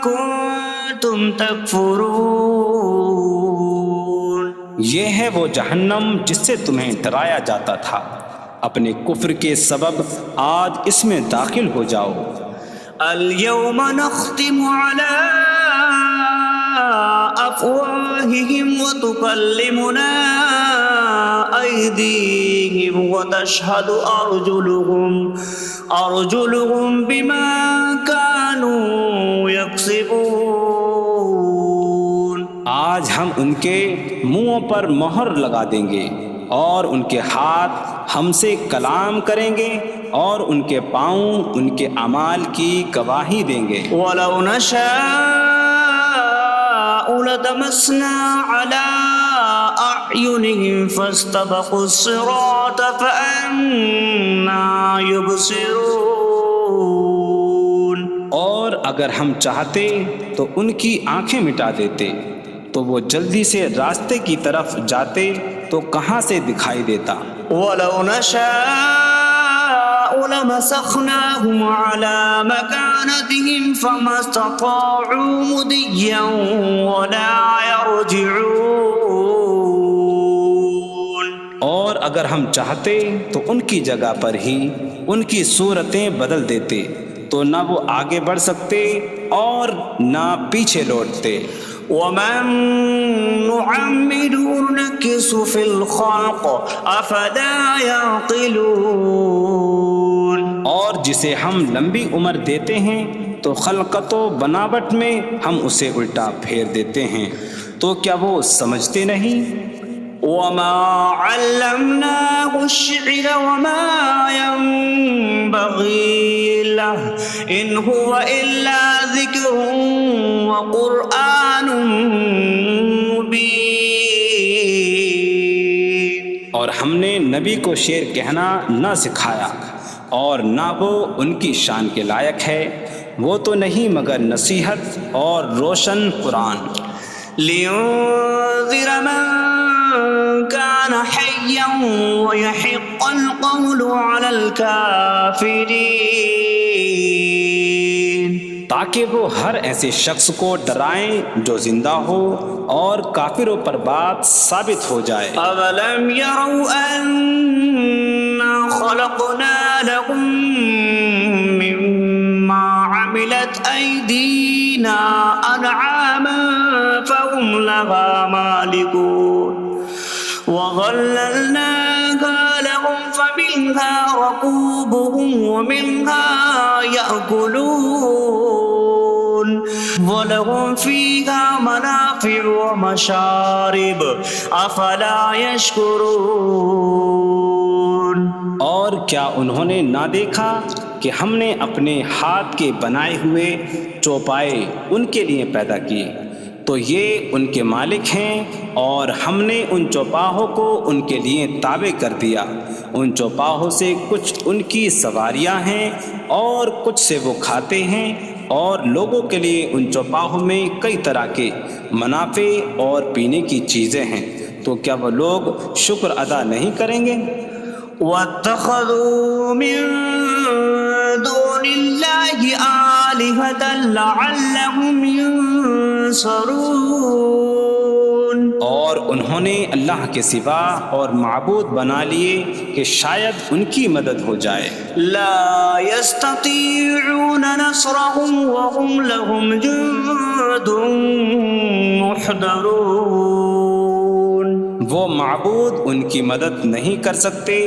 Speaker 1: كنتم تكفرون۔
Speaker 2: یہ ہے وہ جہنم جس سے تمہیں ڈرایا جاتا تھا، اپنے کفر کے سبب آج اس میں داخل ہو جاؤ۔
Speaker 1: اليوم نختم على أفواههم وتكلمنا أيديهم وتشهد أرجلهم بما كانوا يكسبون۔
Speaker 2: آج ہم ان کے منہوں پر مہر لگا دیں گے، اور ان کے ہاتھ ہم سے کلام کریں گے، اور ان کے پاؤں ان کے اعمال کی گواہی دیں گے۔
Speaker 1: وَلَوْ نَشَاءُ لَطَمَسْنَا عَلَىٰ أَعْيُنِهِمْ فَاسْتَبَقُوا الصِّرَاطَ فَأَنَّىٰ يُبْصِرُونَ۔
Speaker 2: اور اگر ہم چاہتے تو ان کی آنکھیں مٹا دیتے، تو وہ جلدی سے راستے کی طرف جاتے تو کہاں سے دکھائی دیتا۔
Speaker 1: وَلَوْ نَشَاءُ لَمَسَخْنَاهُمْ عَلَىٰ مَكَانَتِهِمْ فَمَا اسْتَطَاعُوا مُضِيًّا وَلَا يَرْجِعُونَ۔
Speaker 2: اور اگر ہم چاہتے تو ان کی جگہ پر ہی ان کی صورتیں بدل دیتے، تو نہ وہ آگے بڑھ سکتے اور نہ پیچھے لوٹتے۔
Speaker 1: وَمَن نُعَمِّرْهُ نُنَكِّسْهُ فِي الْخَلْقِ أَفَلَا يَعْقِلُونَ۔
Speaker 2: اور جسے ہم لمبی عمر دیتے ہیں تو خلقت و بناوٹ میں ہم اسے الٹا پھیر دیتے ہیں، تو کیا وہ سمجھتے نہیں؟
Speaker 1: وَمَا عَلَّمْنَاهُ الشِّعْرَ وَمَا يَنبَغِي لَهُ إِنْ هُوَ إِلَّا ذِكْرٌ وَقُرْآنٌ مُبِينٌ۔
Speaker 2: اور ہم نے نبی کو شعر کہنا نہ سکھایا، اور نہ وہ ان کی شان کے لائق ہے، وہ تو نہیں مگر نصیحت اور روشن قرآن۔
Speaker 1: لينذر من كان حيا ويحق القول على الكافرين،
Speaker 2: تاکہ وہ ہر ایسے شخص کو ڈرائیں جو زندہ ہو اور کافروں پر بات ثابت ہو جائے۔
Speaker 1: أَوَلَمْ يَرَوْا أَنَّا خَلَقْنَا لَهُم مِّمَّا عَمِلَتْ أَيْدِينَا أَنْعَامًا فَهُمْ لَهَا مَالِكُونَ وَظَلَّلْنَاهَا لَهُمْ فَمِنْهَا رَكُوبُهُمْ وَمِنْهَا يَأْكُلُونَ وَلَهُمْ فِيهَا مَنَافِعُ وَمَشَارِبُ أَفَلَا يَشْكُرُونَ۔
Speaker 2: اور کیا انہوں نے نہ دیکھا کہ ہم نے اپنے ہاتھ کے بنائے ہوئے چوپائے ان کے لیے پیدا کیے، تو یہ ان کے مالک ہیں، اور ہم نے ان چوپاہوں کو ان کے لیے تابع کر دیا۔ ان چوپاہوں سے کچھ ان کی سواریاں ہیں اور کچھ سے وہ کھاتے ہیں، اور لوگوں کے لیے ان چوپاہوں میں کئی طرح کے منافع اور پینے کی چیزیں ہیں، تو کیا وہ لوگ شکر ادا نہیں کریں گے؟
Speaker 1: وَاتَّخَذُوا مِن دُونِ اللَّهِ آلِهَةً لَعَلَّهُمْ يُنصَرُونَ،
Speaker 2: اور انہوں نے اللہ کے سوا اور معبود بنا لیے کہ شاید ان کی مدد ہو جائے۔
Speaker 1: لَا يَسْتَطِيعُونَ نَصْرَهُمْ وَهُمْ لَهُمْ جُندٌ مُحْضَرُونَ،
Speaker 2: وہ معبود ان کی مدد نہیں کر سکتے،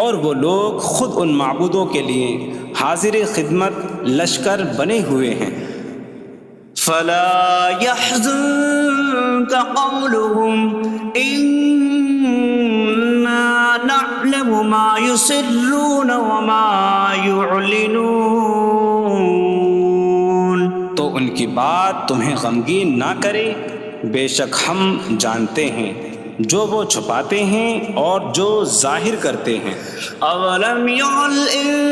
Speaker 2: اور وہ لوگ خود ان معبودوں کے لیے حاضر خدمت لشکر بنے ہوئے ہیں۔
Speaker 1: فَلَا يَحْزُنكَ قَوْلُهُمْ إِنَّا نَعْلَمُ مَا يُسِرُّونَ وَمَا يُعْلِنُونَ،
Speaker 2: تو ان کی بات تمہیں غمگین نہ کرے، بے شک ہم جانتے ہیں جو وہ چھپاتے ہیں اور جو ظاہر کرتے ہیں۔
Speaker 1: أَوَلَمْ يَرَ الْإِنسَانُ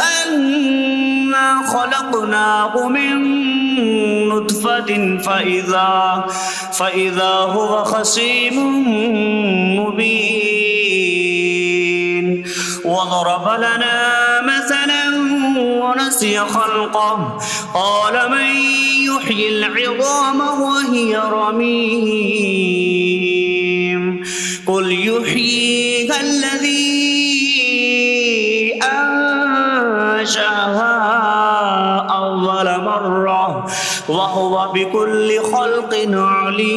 Speaker 1: أَنَّا خَلَقْنَاهُ مِن نُّطْفَةٍ فَإِذَا هُوَ خَصِيمٌ مُّبِينٌ وَضَرَبَ لَنَا مَثَلًا وَنَسِيَ خَلْقَهُ قَالَ مَن يُحْيِي الْعِظَامَ وَهِيَ رَمِيمٌ قُلْ يُحْيِيهَا الَّذِي أَنشَأَهَا أَوَّلَ مَرَّةٍ وَهُوَ بِكُلِّ خَلْقٍ عَلِيمٌ۔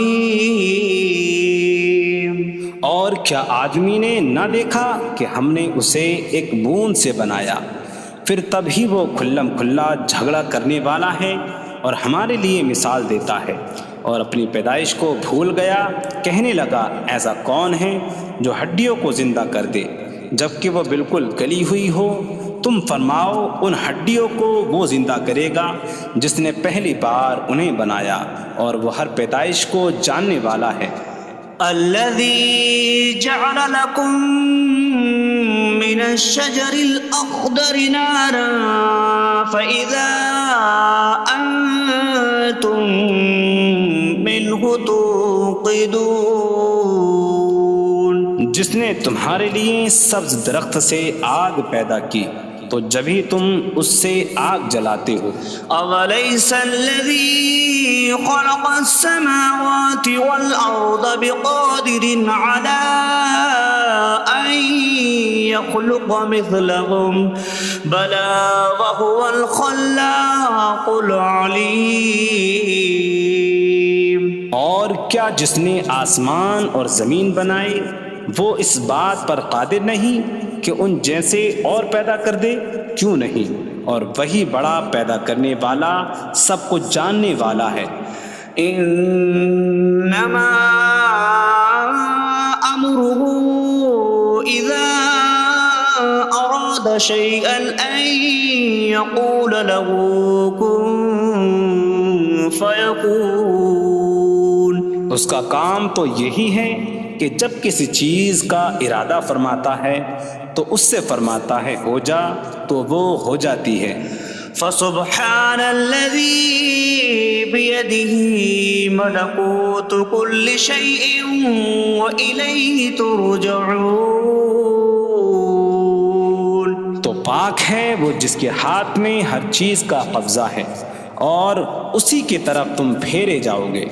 Speaker 2: اور کیا آدمی نے نہ دیکھا کہ ہم نے اسے ایک بوند سے بنایا، پھر تب ہی وہ کھلم کھلا جھگڑا کرنے والا ہے اور ہمارے لیے مثال دیتا ہے، اور اپنی پیدائش کو بھول گیا، کہنے لگا ایسا کون ہے جو ہڈیوں کو زندہ کر دے جبکہ وہ بالکل گلی ہوئی ہو؟ تم فرماؤ ان ہڈیوں کو وہ زندہ کرے گا جس نے پہلی بار انہیں بنایا، اور وہ ہر پیدائش کو جاننے والا ہے۔
Speaker 1: الذي جعل لكم من الشجر الأخضر نارا فإذا أنتم منه توقدون،
Speaker 2: جس نے تمہارے لیے سبز درخت سے آگ پیدا کی تو جبھی تم اس سے آگ جلاتے ہو۔
Speaker 1: أَوَلَيْسَ الَّذِي خَلَقَ السَّمَاوَاتِ وَالْأَرْضَ بِقَادِرٍ عَلَىٰ أَن يَخْلُقَ مِثْلَهُم بَلَىٰ وَهُوَ الْخَلَّاقُ الْعَلِيمُ۔
Speaker 2: اور کیا جس نے آسمان اور زمین بنائے وہ اس بات پر قادر نہیں کہ ان جیسے اور پیدا کر دے؟ کیوں نہیں، اور وہی بڑا پیدا کرنے والا سب کچھ جاننے والا ہے۔
Speaker 1: انما امره اذا اراد شيئا ان يقول له كن فيكون،
Speaker 2: اس کا کام تو یہی ہے کہ جب کسی چیز کا ارادہ فرماتا ہے تو اس سے فرماتا ہے ہو جا، تو وہ ہو جاتی ہے۔
Speaker 1: فسبحان الذي بيده ملكوت كل شيء وإليه ترجعون.
Speaker 2: تو پاک ہے وہ جس کے ہاتھ میں ہر چیز کا قبضہ ہے اور اسی کی طرف تم پھیرے جاؤ گے.